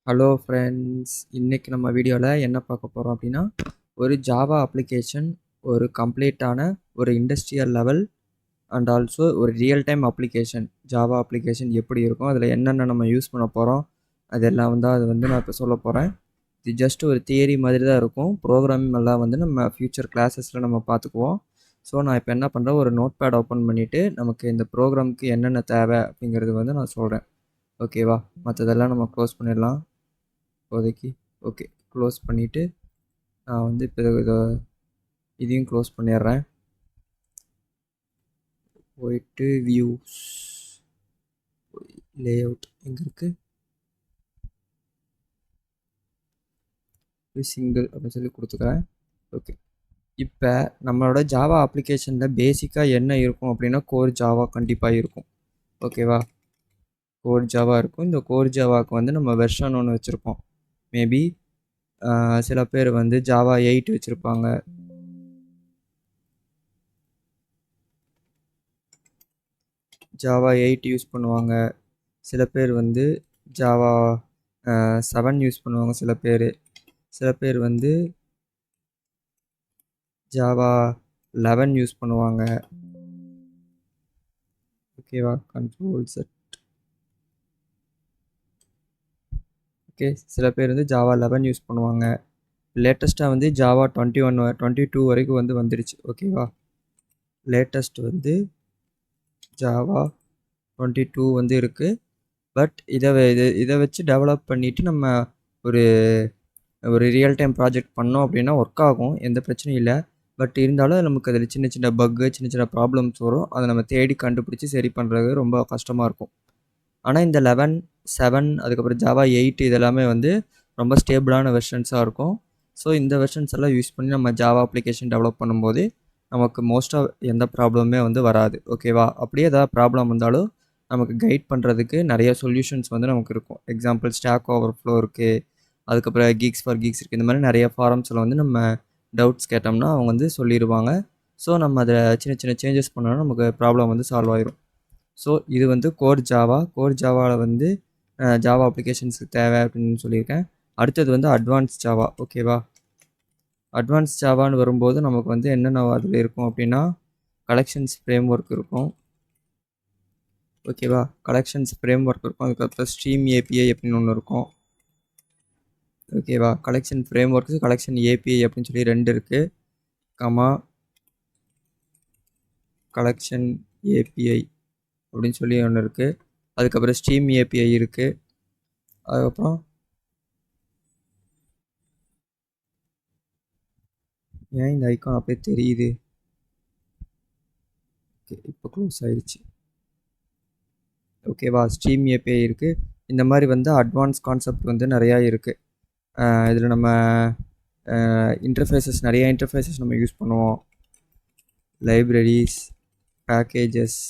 Hello friends, இன்னைக்கு நம்ம வீடியோவில் என்ன பார்க்க போகிறோம் அப்படின்னா, ஒரு ஜாவா அப்ளிகேஷன், ஒரு கம்ப்ளீட்டான ஒரு இண்டஸ்ட்ரியல் லெவல் அண்ட் ஆல்சோ ஒரு real time application, Java application எப்படி இருக்கும், அதில் என்னென்ன நம்ம யூஸ் பண்ண போகிறோம், அதெல்லாம் நான் இப்போ சொல்ல போகிறேன். இது ஜஸ்ட் ஒரு தியரி மாதிரி தான் இருக்கும். ப்ரோக்ராமிங் எல்லாம் நம்ம ஃப்யூச்சர் கிளாஸஸில் நம்ம பார்த்துக்குவோம். ஸோ நான் இப்போ என்ன பண்ணுறேன், ஒரு நோட் பேட் ஓப்பன் பண்ணிவிட்டு நமக்கு இந்த ப்ரோக்ராமுக்கு என்னென்ன தேவை அப்படிங்கிறது நான் சொல்கிறேன். ஓகேவா? மற்றதெல்லாம் நம்ம க்ளோஸ் பண்ணிடலாம் இப்போதைக்கு. ஓகே, க்ளோஸ் பண்ணிவிட்டு நான் இப்போ இதையும் க்ளோஸ் பண்ணிடுறேன். போயிட்டு வியூஸ், லேஅவுட் எங்கே இருக்குது, சிங்கிள் அப்படின்னு சொல்லி கொடுத்துக்கிறேன். ஓகே, இப்போ நம்மளோட ஜாவா அப்ளிகேஷனில் பேசிக்காக என்ன இருக்கும் அப்படின்னா, கோர் ஜாவா கண்டிப்பாக இருக்கும். ஓகேவா? கோர் ஜாவா இருக்கும். இந்த கோர் ஜாவாவுக்கு நம்ம வெர்ஷன் ஒன்று வச்சுருப்போம். மேபி சில பேர் ஜாவா 8 வச்சுருப்பாங்க. ஜாவா 8 யூஸ் பண்ணுவாங்க. சில பேர் ஜாவா 7 யூஸ் பண்ணுவாங்க. சில பேர் ஜாவா 11 யூஸ் பண்ணுவாங்க. ஓகேவா? Control set. ஓகே, சில பேர் ஜாவா 11 யூஸ் பண்ணுவாங்க. லேட்டஸ்ட்டாக ஜாவா 21 22 வரைக்கும் வந்துடுச்சு. ஓகேவா? லேட்டஸ்ட் ஜாவா 22 இருக்குது. பட் இதை வச்சு டெவலப் பண்ணிவிட்டு நம்ம ஒரு ஒரு ரியல் டைம் ப்ராஜெக்ட் பண்ணோம் அப்படின்னா ஒர்க் ஆகும், எந்த பிரச்சனையும் இல்லை. பட் இருந்தாலும் நமக்கு அதில் சின்ன சின்ன பக்கு, சின்ன சின்ன ப்ராப்ளம்ஸ் வரும். அதை நம்ம தேடி கண்டுபிடிச்சி சரி பண்ணுறது ரொம்ப கஷ்டமாக இருக்கும். ஆனால் இந்த 11, 7 அதுக்கப்புறம் ஜாவா 8 இதெல்லாமே ரொம்ப ஸ்டேபிளான வெர்ஷன்ஸாக இருக்கும். ஸோ இந்த வெர்ஷன்ஸ் எல்லாம் யூஸ் பண்ணி நம்ம ஜாவா அப்ளிகேஷன் டெவலப் பண்ணும்போது நமக்கு மோஸ்ட்டாக எந்த ப்ராப்ளமே வராது. ஓகேவா? அப்படியே ஏதாவது ப்ராப்ளம் வந்தாலும் நமக்கு கைட் பண்ணுறதுக்கு நிறைய சொல்யூஷன்ஸ் நமக்கு இருக்கும். எக்ஸாம்பிள் ஸ்டாக் ஓவர்ஃப்ளோ இருக்குது, அதுக்கப்புறம் கீக்ஸ் ஃபார் கீக்ஸ் இருக்குது. இந்த மாதிரி நிறைய ஃபாரம்ஸில் நம்ம டவுட்ஸ் கேட்டோம்னா அவங்க சொல்லிடுவாங்க. ஸோ நம்ம அதை சின்ன சின்ன சேஞ்சஸ் பண்ணோன்னா நமக்கு ப்ராப்ளம் சால்வ் ஆயிரும். ஸோ இது கோர் ஜாவா. கோர் ஜாவாவில் ஜாவா அப்ளிகேஷன்ஸுக்கு தேவை அப்படின்னு சொல்லியிருக்கேன். அடுத்தது அட்வான்ஸ் ஜாவா. ஓகேவா? அட்வான்ஸ் ஜாவான்னு வரும்போது நமக்கு என்னென்ன அதில் இருக்கும் அப்படின்னா, கலெக்ஷன்ஸ் ஃப்ரேம் ஒர்க் இருக்கும். ஓகேவா? கலெக்ஷன்ஸ் ஃப்ரேம் ஒர்க் இருக்கும். அதுக்கப்புறம் ஸ்ட்ரீம் ஏபிஐ அப்படின்னு ஒன்று இருக்கும். ஓகேவா? Collection frame work, collection API அப்படின்னு சொல்லி 2 இருக்குது. கலெக்ஷன் ஏபிஐ அப்படின்னு சொல்லி ஒன்று இருக்குது. அதுக்கப்புறம் ஸ்ட்ரீம் ஏபிஐ இருக்குது. அதுக்கப்புறம் ஏன் இந்த ஐக்கான் அப்படியே தெரியுது? ஓகே, இப்போ க்ளோஸ் ஆயிடுச்சு. ஓகேவா? ஸ்ட்ரீம் ஏபிஐ இருக்குது. இந்த மாதிரி அட்வான்ஸ் கான்செப்ட் நிறையா இருக்குது. இதில் நம்ம நிறைய இன்டர்ஃபேஸஸ் நம்ம யூஸ் பண்ணுவோம். Libraries, packages,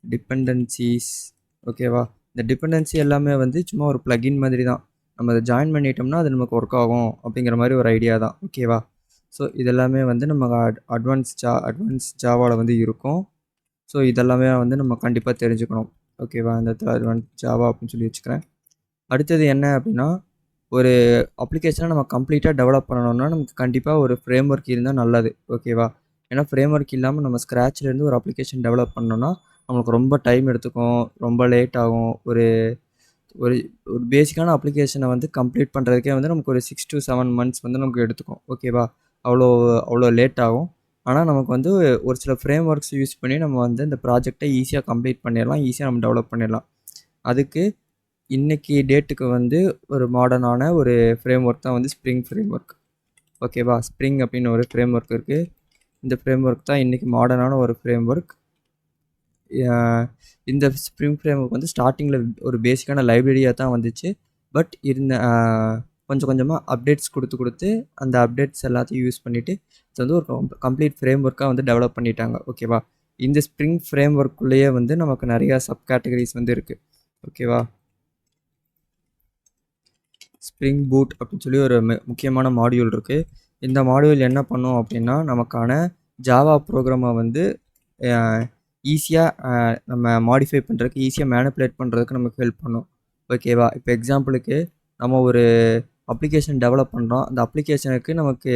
dependencies. ஓகேவா? இந்த டிபெண்டன்சி எல்லாமே சும்மா ஒரு ப்ளகின் மாதிரி தான். நம்ம அதை ஜாயின் பண்ணிட்டோம்னா அது நமக்கு ஒர்க் ஆகும் அப்படிங்கிற மாதிரி ஒரு ஐடியா தான். ஓகேவா? ஸோ இதெல்லாமே நம்ம அட்வான்ஸ் ஜாவாவில் இருக்கும். ஸோ இதெல்லாமே நம்ம கண்டிப்பாக தெரிஞ்சுக்கணும். ஓகேவா? இந்த இடத்துல அட்வான்ஸ் ஜாவா அப்படின்னு சொல்லி வச்சுக்கிறேன். அடுத்தது என்ன அப்படின்னா, ஒரு அப்ளிகேஷனை நம்ம கம்ப்ளீட்டாக டெவலப் பண்ணணும்னா நமக்கு கண்டிப்பாக ஒரு ஃப்ரேம் ஒர்க் இருந்தால் நல்லது. ஓகேவா? ஏன்னா ஃப்ரேம் ஒர்க் இல்லாமல் நம்ம ஸ்க்ராட்ச்லேருந்து ஒரு அப்ளிகேஷன் டெவலப் பண்ணோன்னா நம்மளுக்கு ரொம்ப டைம் எடுத்துக்கும், ரொம்ப லேட் ஆகும். ஒரு ஒரு ஒரு பேசிக்கான அப்ளிகேஷனை கம்ப்ளீட் பண்ணுறதுக்கே நமக்கு ஒரு 6 to 7 months நமக்கு எடுத்துக்கும். ஓகேவா? அவ்வளோ அவ்வளோ லேட் ஆகும். ஆனால் நமக்கு ஒரு சில ஃப்ரேம் ஒர்க்ஸ் யூஸ் பண்ணி நம்ம இந்த ப்ராஜெக்டை ஈஸியாக கம்ப்ளீட் பண்ணிடலாம், ஈஸியாக நம்ம டெவலப் பண்ணிடலாம். அதுக்கு இன்றைக்கி டேட்டுக்கு ஒரு மாடர்னான ஒரு ஃப்ரேம் ஒர்க் தான் ஸ்ப்ரிங் ஃப்ரேம் ஒர்க். ஓகேவா? ஸ்ப்ரிங் அப்படின்னு ஒரு ஃப்ரேம் ஒர்க் இருக்குது. இந்த ஃப்ரேம் ஒர்க் தான் இன்றைக்கி மாடர்னான ஒரு ஃப்ரேம் ஒர்க். இந்த ஸ்ப்ரிங் ஃப்ரேம் ஒர்க் ஸ்டார்டிங்கில் ஒரு பேசிக்கான லைப்ரரியாக தான் வந்துச்சு. பட் கொஞ்சம் கொஞ்சமாக அப்டேட்ஸ் கொடுத்து அந்த அப்டேட்ஸ் எல்லாத்தையும் யூஸ் பண்ணிவிட்டு இது ஒரு கம்ப்ளீட் ஃப்ரேம் ஒர்க்காக டெவலப் பண்ணிட்டாங்க. ஓகேவா? இந்த ஸ்ப்ரிங் ஃப்ரேம் ஒர்க்குள்ளேயே நமக்கு நிறையா சப் கேட்டகரிஸ் இருக்குது. ஓகேவா? ஸ்ப்ரிங் பூட் அப்படின்னு சொல்லி ஒரு முக்கியமான மாடியூல் இருக்குது. இந்த மாடியூல் என்ன பண்ணும் அப்படின்னா, நமக்கான ஜாவா ப்ரோக்ராமை ஈஸியாக நம்ம மாடிஃபை பண்ணுறதுக்கு, ஈஸியாக மேனிப்புலேட் பண்ணுறதுக்கு நமக்கு ஹெல்ப் பண்ணும். ஓகேவா? இப்போ எக்ஸாம்பிளுக்கு நம்ம ஒரு அப்ளிகேஷன் டெவலப் பண்ணுறோம். அந்த அப்ளிகேஷனுக்கு நமக்கு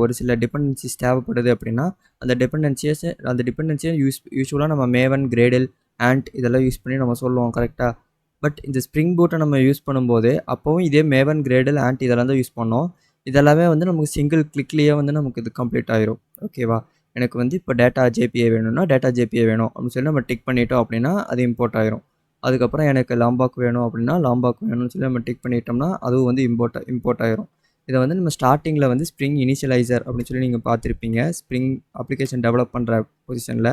ஒரு சில டிபெண்டன்சிஸ் தேவைப்படுது அப்படின்னா, அந்த டிபெண்டன்சியை யூசுவலாக நம்ம மேவன், கிரேடல், ஆண்ட் இதெல்லாம் யூஸ் பண்ணி நம்ம சொல்லுவோம். கரெக்டாக? பட் இந்த ஸ்ப்ரிங் பூட்டை நம்ம யூஸ் பண்ணும்போது அப்போவும் இதே மேவன், கிரேடல், ஆண்ட் இதெல்லாம் தான் யூஸ் பண்ணோம். இதெல்லாமே வந்து நமக்கு சிங்கிள் கிளிக்லேயே வந்து நமக்கு இது கம்ப்ளீட் ஆயிரும். ஓகேவா? எனக்கு வந்து இப்போ டேட்டா ஜேபிஐ வேணும்னா டேட்டா ஜேபிஐ வேணும் அப்படின்னு சொல்லி நம்ம டிக் பண்ணிட்டோம் அப்படின்னா அது இம்போர்ட் ஆயிரும். அதுக்கப்புறம் எனக்கு லாம்பாக் வேணும் அப்படின்னா லாம்பாக் வேணும்னு சொல்லி நம்ம டிக் பண்ணிட்டோம்னா அதுவும் வந்து இம்போர்ட் ஆயிரும். இதை வந்து நம்ம ஸ்டார்டிங்கில் வந்து ஸ்ப்ரிங் இனிஷியலைசர் அப்படின்னு சொல்லி நீங்கள் பார்த்துருப்பீங்க. ஸ்ப்ரிங் அப்ளிகேஷன் டெவலப் பண்ணுற பொசிஷனில்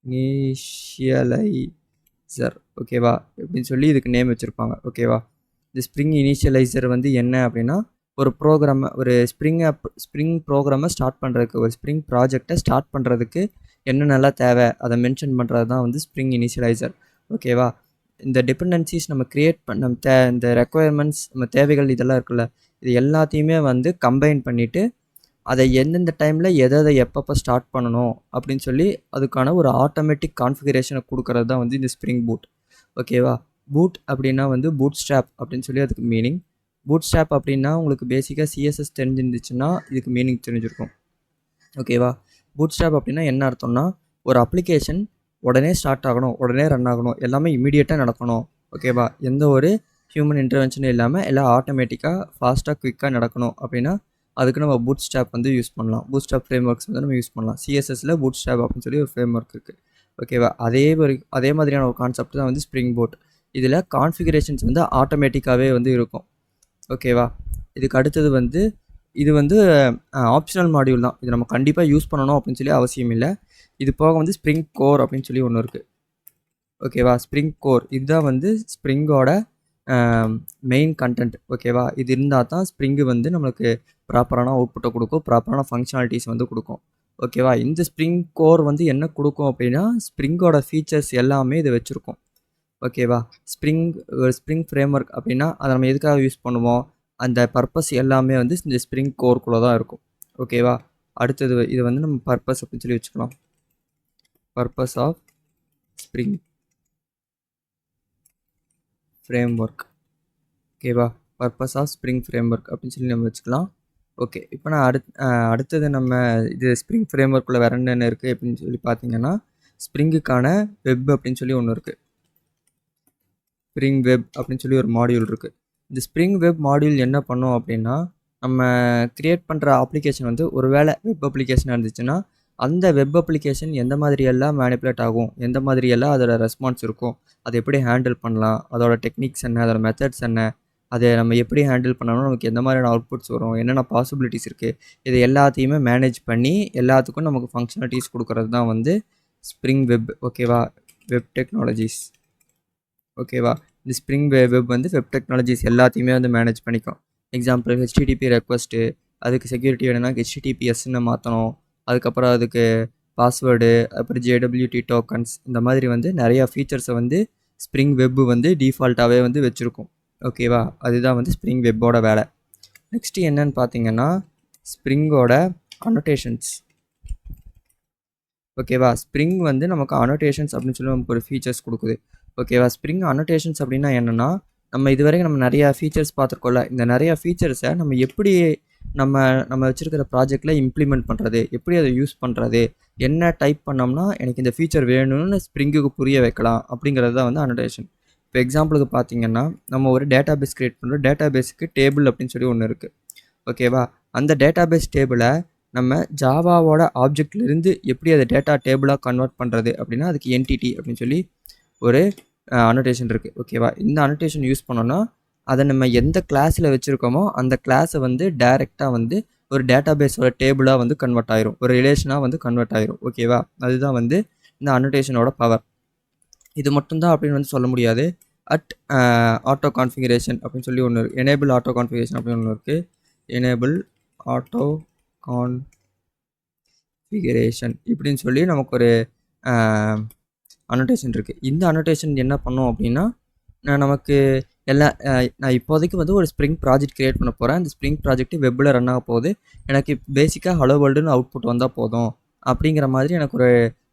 இனிஷியலைசர் ஓகேவா அப்படின்னு சொல்லி இதுக்கு நேம் வச்சுருப்பாங்க. ஓகேவா? இந்த ஸ்ப்ரிங் இனிஷியலைசர் வந்து என்ன அப்படின்னா ஒரு ஸ்ப்ரிங் ப்ரோக்ராமை ஸ்டார்ட் பண்ணுறதுக்கு, ஒரு ஸ்ப்ரிங் ப்ராஜெக்டை ஸ்டார்ட் பண்ணுறதுக்கு என்னென்னலாம் தேவை அதை மென்ஷன் பண்ணுறது தான் வந்து ஸ்ப்ரிங் இனிஷியலைசர். ஓகேவா? இந்த டிபெண்டன்சிஸ் நம்ம க்ரியேட் பண்ண இந்த ரெக்குயர்மெண்ட்ஸ் நம்ம தேவைகள் இதெல்லாம் இருக்குல்ல, இது எல்லாத்தையுமே வந்து கம்பைன் பண்ணிவிட்டு அதை எந்தெந்த டைமில் எதை எப்பப்போ ஸ்டார்ட் பண்ணணும் அப்படின்னு சொல்லி அதுக்கான ஒரு ஆட்டோமேட்டிக் கான்ஃபிகரேஷனை கொடுக்கறது தான் வந்து இந்த ஸ்ப்ரிங் பூட். ஓகேவா? பூட் அப்படின்னா வந்து பூட் ஸ்ட்ராப் அப்படின்னு சொல்லி அதுக்கு மீனிங். பூட் ஸ்ட்ராப் அப்படின்னா உங்களுக்கு பேசிக்காக சிஎஸ்எஸ் தெரிஞ்சிருந்துச்சுன்னா இதுக்கு மீனிங் தெரிஞ்சிருக்கும். ஓகேவா? பூட் ஸ்ட்ராப் அப்படின்னா என்ன அர்த்தம்னா ஒரு அப்ளிகேஷன் உடனே ஸ்டார்ட் ஆகணும், உடனே ரன் ஆகணும், எல்லாமே இமீடியட்டாக நடக்கணும். ஓகேவா? எந்த ஒரு ஹியூமன் இன்டர்வென்ஷனும் இல்லாமல் எல்லாம் ஆட்டோமேட்டிக்காக ஃபாஸ்ட்டாக குயிக்காக நடக்கணும் அப்படின்னா அதுக்கு நம்ம பூட் ஸ்ட்ராப் வந்து யூஸ் பண்ணலாம். பூட் ஸ்ட்ராப் ஃப்ரேம் ஒர்க்ஸ் வந்து நம்ம யூஸ் பண்ணலாம். சிஎஸ்எஸில் பூட் ஸ்ட்ராப் அப்படின்னு சொல்லி ஒரு ஃப்ரேம் ஒர்க் இருக்குது. ஓகேவா? அதே மாதிரியான ஒரு கான்செப்ட் தான் வந்து ஸ்ப்ரிங் பூட். இதில் கான்ஃபிகரேஷன்ஸ் வந்து ஆட்டோமேட்டிக்காகவே வந்து இருக்கும். ஓகேவா? இதுக்கு அடுத்தது வந்து இது வந்து ஆப்ஷனல் மாடியூல் தான். இது நம்ம கண்டிப்பாக யூஸ் பண்ணணும் அப்படின்னு சொல்லி அவசியம் இல்லை. இது போக வந்து ஸ்ப்ரிங் கோர் அப்படின்னு சொல்லி ஒன்று இருக்குது. ஓகேவா? ஸ்ப்ரிங் கோர் இதுதான் வந்து ஸ்ப்ரிங்கோட மெயின் கண்டென்ட். ஓகேவா? இது இருந்தால் தான் ஸ்ப்ரிங்கு வந்து நம்மளுக்கு ப்ராப்பரான அவுட்புட்டை கொடுக்கும், ப்ராப்பரான ஃபங்க்ஷனாலிட்டிஸ் வந்து கொடுக்கும். ஓகேவா? இந்த ஸ்ப்ரிங் கோர் வந்து என்ன கொடுக்கும் அப்படின்னா ஸ்ப்ரிங்கோட ஃபீச்சர்ஸ் எல்லாமே இது வச்சுருக்கும். ஓகேவா? ஸ்ப்ரிங் ஃப்ரேம் ஒர்க் அப்படின்னா அதை நம்ம எதுக்காக யூஸ் பண்ணுவோம், அந்த பர்பஸ் எல்லாமே வந்து இந்த ஸ்ப்ரிங் கோர்க்குள்ளே தான் இருக்கும். ஓகேவா? அடுத்தது இது வந்து நம்ம பர்பஸ் அப்படின்னு சொல்லி வச்சுக்கலாம். Purpose of spring framework. ஓகேவா? Purpose of spring framework அப்படின்னு சொல்லி நம்ம வச்சுக்கலாம். ஓகே, இப்போ நான் அடுத்தது நம்ம இது ஸ்ப்ரிங் ஃப்ரேம் ஒர்க்கில் வேறு என்னென்ன இருக்குது அப்படின்னு சொல்லி பார்த்தீங்கன்னா ஸ்ப்ரிங்குக்கான வெப் அப்படின்னு சொல்லி ஒன்று இருக்குது. ஸ்ப்ரிங் வெப் அப்படின்னு சொல்லி ஒரு மாடியூல் இருக்குது. இந்த ஸ்ப்ரிங் வெப் மாடியூல் என்ன பண்ணோம் அப்படின்னா நம்ம க்ரியேட் பண்ணுற அப்ளிகேஷன் வந்து ஒரு வேளை வெப் அப்ளிகேஷனாக இருந்துச்சுன்னா அந்த வெப் அப்ளிகேஷன் எந்த மாதிரியெல்லாம் மேனிப்புலேட் ஆகும், எந்த மாதிரியெல்லாம் அதோட ரெஸ்பான்ஸ் இருக்கும், அதை எப்படி ஹேண்டில் பண்ணலாம், அதோட டெக்னிக்ஸ் என்ன, அதோட மெத்தட்ஸ் என்ன, அதை நம்ம எப்படி ஹேண்டில் பண்ணோம்னா நமக்கு எந்த மாதிரியான அவுட்புட்ஸ் வரும், என்னென்ன பாசிபிலிட்டிஸ் இருக்குது, இது எல்லாத்தையுமே மேனேஜ் பண்ணி எல்லாத்துக்கும் நமக்கு ஃபங்க்ஷனாலிட்டிஸ் கொடுக்கறது தான் வந்து ஸ்ப்ரிங் வெப். ஓகேவா? Web technologies. ஓகேவா? இந்த ஸ்ப்ரிங் வெப் வந்து வெப் டெக்னாலஜிஸ் எல்லாத்தையுமே வந்து மேனேஜ் பண்ணிக்கும். எக்ஸாம்பிள் ஹெச்டிடிபி ரெக்வஸ்ட்டு, அதுக்கு செக்யூரிட்டி வேணும்னா ஹெச்டிடிபிஎஸ்ன்னு மாற்றணும், அதுக்கப்புறம் அதுக்கு பாஸ்வேர்டு, அப்புறம் ஜேடபிள்யூடி டோக்கன்ஸ், இந்த மாதிரி வந்து நிறையா ஃபீச்சர்ஸை வந்து ஸ்ப்ரிங் வெப் வந்து டிஃபால்ட்டாகவே வந்து வச்சுருக்கும். ஓகேவா? அதுதான் வந்து ஸ்ப்ரிங் வெப்போட வேலை. நெக்ஸ்ட்டு என்னன்னு பார்த்தீங்கன்னா ஸ்ப்ரிங்கோட அனோட்டேஷன்ஸ். ஓகேவா? ஸ்ப்ரிங் வந்து நமக்கு அனோட்டேஷன்ஸ் அப்படின்னு சொல்லி நமக்கு ஒரு ஃபீச்சர்ஸ் கொடுக்குது. ஓகேவா? ஸ்ப்ரிங் அனோட்டேஷன்ஸ் அப்படின்னா என்னென்னா நம்ம இதுவரைக்கும் நம்ம நிறையா ஃபீச்சர்ஸ் பார்த்துருக்கோம்ல, இந்த நிறையா ஃபீச்சர்ஸை நம்ம எப்படி நம்ம வச்சுருக்கிற ப்ராஜெக்டில் இம்ப்ளிமெண்ட் பண்ணுறது, எப்படி அதை யூஸ் பண்ணுறது, என்ன டைப் பண்ணோம்னா எனக்கு இந்த ஃபீச்சர் வேணும்னு ஸ்ப்ரிங்குக்கு புரிய வைக்கலாம் அப்படிங்கிறது தான் வந்து அனோட்டேஷன். இப்போ எக்ஸாம்பிளுக்கு பார்த்தீங்கன்னா நம்ம ஒரு டேட்டா பேஸ் க்ரியேட் பண்ணுறோம். டேட்டா பேஸுக்கு டேபிள் அப்படின்னு சொல்லி ஒன்று இருக்குது. ஓகேவா? அந்த டேட்டா பேஸ் டேபிளை நம்ம ஜாவாவோட ஆப்ஜெக்ட்லேருந்து எப்படி அதை டேட்டா டேபிளாக கன்வெர்ட் பண்ணுறது அப்படின்னா அதுக்கு என்டிடி அப்படின்னு சொல்லி ஒரு அனோட்டேஷன் இருக்குது. ஓகேவா? இந்த அனோட்டேஷன் யூஸ் பண்ணோன்னா அதை நம்ம எந்த கிளாஸில் வச்சுருக்கோமோ அந்த கிளாஸை வந்து டைரெக்டாக வந்து ஒரு டேட்டா பேஸோட டேபிளாக வந்து கன்வெர்ட் ஆயிரும், ஒரு ரிலேஷனாக வந்து கன்வெர்ட் ஆயிரும். ஓகேவா? அதுதான் வந்து இந்த அனோட்டேஷனோட பவர். இது மட்டும்தான் அப்படின்னு வந்து சொல்ல முடியாது. ஆட்டோ கான்ஃபிகரேஷன் அப்படின்னு சொல்லி ஒன்று இருக்குது. எனேபிள் ஆட்டோ கான்ஃபிகரேஷன் அப்படின்னு ஒன்று இருக்குது. எனேபிள் ஆட்டோ கான்ஃபிகரேஷன் இப்படின்னு சொல்லி நமக்கு ஒரு அனோட்டேஷன் இருக்குது. இந்த அனோட்டேஷன் என்ன பண்ணோம் அப்படின்னா நமக்கு நான் இப்போதைக்கு வந்து ஒரு ஸ்ப்ரிங் ப்ராஜெக்ட் க்ரியேட் பண்ண போகிறேன். அந்த ஸ்ப்ரிங் ப்ராஜெக்ட் வெப்பில் ரன் ஆக போகுது. எனக்கு பேசிக்காக ஹலோ வேர்ல்டுன்னு அவுட்புட் வந்தால் போதும் அப்படிங்கிற மாதிரி எனக்கு ஒரு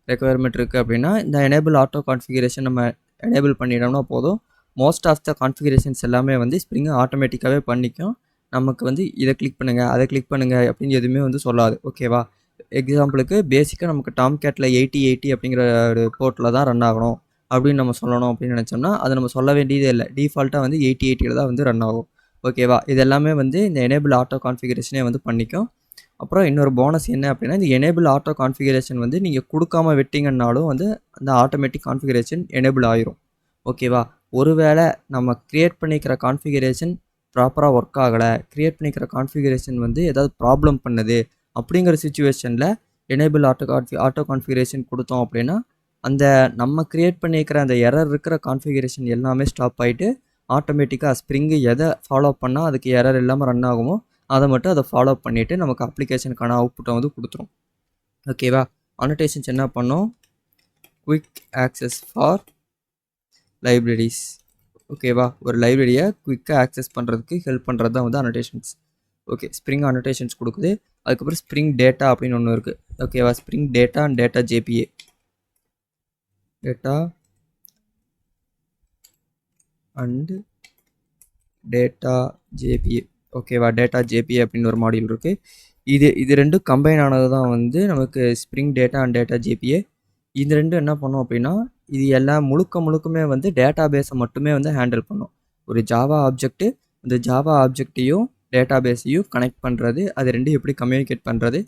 ரெக்குயர்மெண்ட் இருக்குது அப்படின்னா இந்த எனேபிள் ஆட்டோ கான்ஃபிகரேஷன் நம்ம எனேபிள் பண்ணிட்டோம்னா போதும். மோஸ்ட் ஆஃப் த கான்ஃபிகரேஷன்ஸ் எல்லாமே வந்து ஸ்ப்ரிங் ஆட்டோமேட்டிக்காகவே பண்ணிக்கும். நமக்கு வந்து இதை கிளிக் பண்ணுங்கள் அதை கிளிக் பண்ணுங்கள் அப்படின்னு எதுவுமே வந்து சொல்லாது. ஓகேவா? எக்ஸாம்பிளுக்கு பேசிக்காக நமக்கு டாம் கேட்டில் 8080 அப்படிங்கிற ஒரு போர்ட்டில் தான் ரன் ஆகணும் அப்படின்னு நம்ம சொல்லணும் அப்படின்னு நினச்சோம்னா அது நம்ம சொல்ல வேண்டியதே இல்லை. டிஃபால்ட்டாக வந்து 8080 தான் வந்து ரன் ஆகும். ஓகேவா? இது எல்லாமே வந்து இந்த எனேபிள் ஆட்டோ கான்ஃபிகரேஷனே வந்து பண்ணிக்கும். அப்புறம் இன்னொரு போனஸ் என்ன அப்படின்னா இந்த எனேபிள் ஆட்டோ கான்ஃபிகரேஷன் வந்து நீங்கள் கொடுக்காம விட்டிங்கன்னாலும் வந்து அந்த ஆட்டோமேட்டிக் கான்ஃபிகரேஷன் எனேபிள் ஆயிரும். ஓகேவா? ஒருவேளை நம்ம க்ரியேட் பண்ணிக்கிற கான்ஃபிகரேஷன் ப்ராப்பராக ஒர்க் ஆகலை, க்ரியேட் பண்ணிக்கிற கான்ஃபிகரேஷன் வந்து ஏதாவது ப்ராப்ளம் பண்ணுது அப்படிங்கிற சுச்சுவேஷனில் எனேபிள் ஆட்டோ கான்ஃபிகரேஷன் கொடுத்தோம் அப்படின்னா அந்த நம்ம க்ரியேட் பண்ணிக்கிற அந்த எரர் இருக்கிற கான்ஃபிகரேஷன் எல்லாமே ஸ்டாப் ஆகிட்டு ஆட்டோமேட்டிக்காக ஸ்ப்ரிங்கு எதை ஃபாலோ பண்ணால் அதுக்கு எரர் இல்லாமல் ரன் ஆகுமோ அதை மட்டும் அதை ஃபாலோ பண்ணிவிட்டு நமக்கு அப்ளிகேஷனுக்கான அவுட்புட்டை வந்து கொடுத்துரும். ஓகேவா? அனோட்டேஷன்ஸ் என்ன பண்ணோம்? Quick access for libraries. ஓகேவா? ஒரு லைப்ரரியை குயிக்காக ஆக்சஸ் பண்ணுறதுக்கு ஹெல்ப் பண்ணுறது தான் வந்து அனோட்டேஷன்ஸ். ஓகே, ஸ்ப்ரிங் அனோட்டேஷன்ஸ் கொடுக்குது. அதுக்கப்புறம் ஸ்ப்ரிங் டேட்டா அப்படின்னு ஒன்று இருக்குது. ஓகேவா? Spring data and data JBA. Data and data JBA. ஓகேவா? டேட்டா ஜேபிஏ அப்படின்னு ஒரு மாடியூல் இருக்குது. இது ரெண்டும் கம்பைன் ஆனது தான் வந்து நமக்கு spring data and data JBA. இது ரெண்டும் என்ன பண்ணோம் அப்படின்னா இது எல்லாம் முழுக்கமே வந்து டேட்டா பேஸை மட்டுமே வந்து ஹேண்டில் பண்ணும். ஒரு ஜாவா ஆப்ஜெக்ட்டு அந்த ஜாவா ஆப்ஜெக்டையும் டேட்டா பேஸையும் கனெக்ட் பண்ணுறது, அது ரெண்டும் எப்படி கம்யூனிகேட் பண்ணுறது,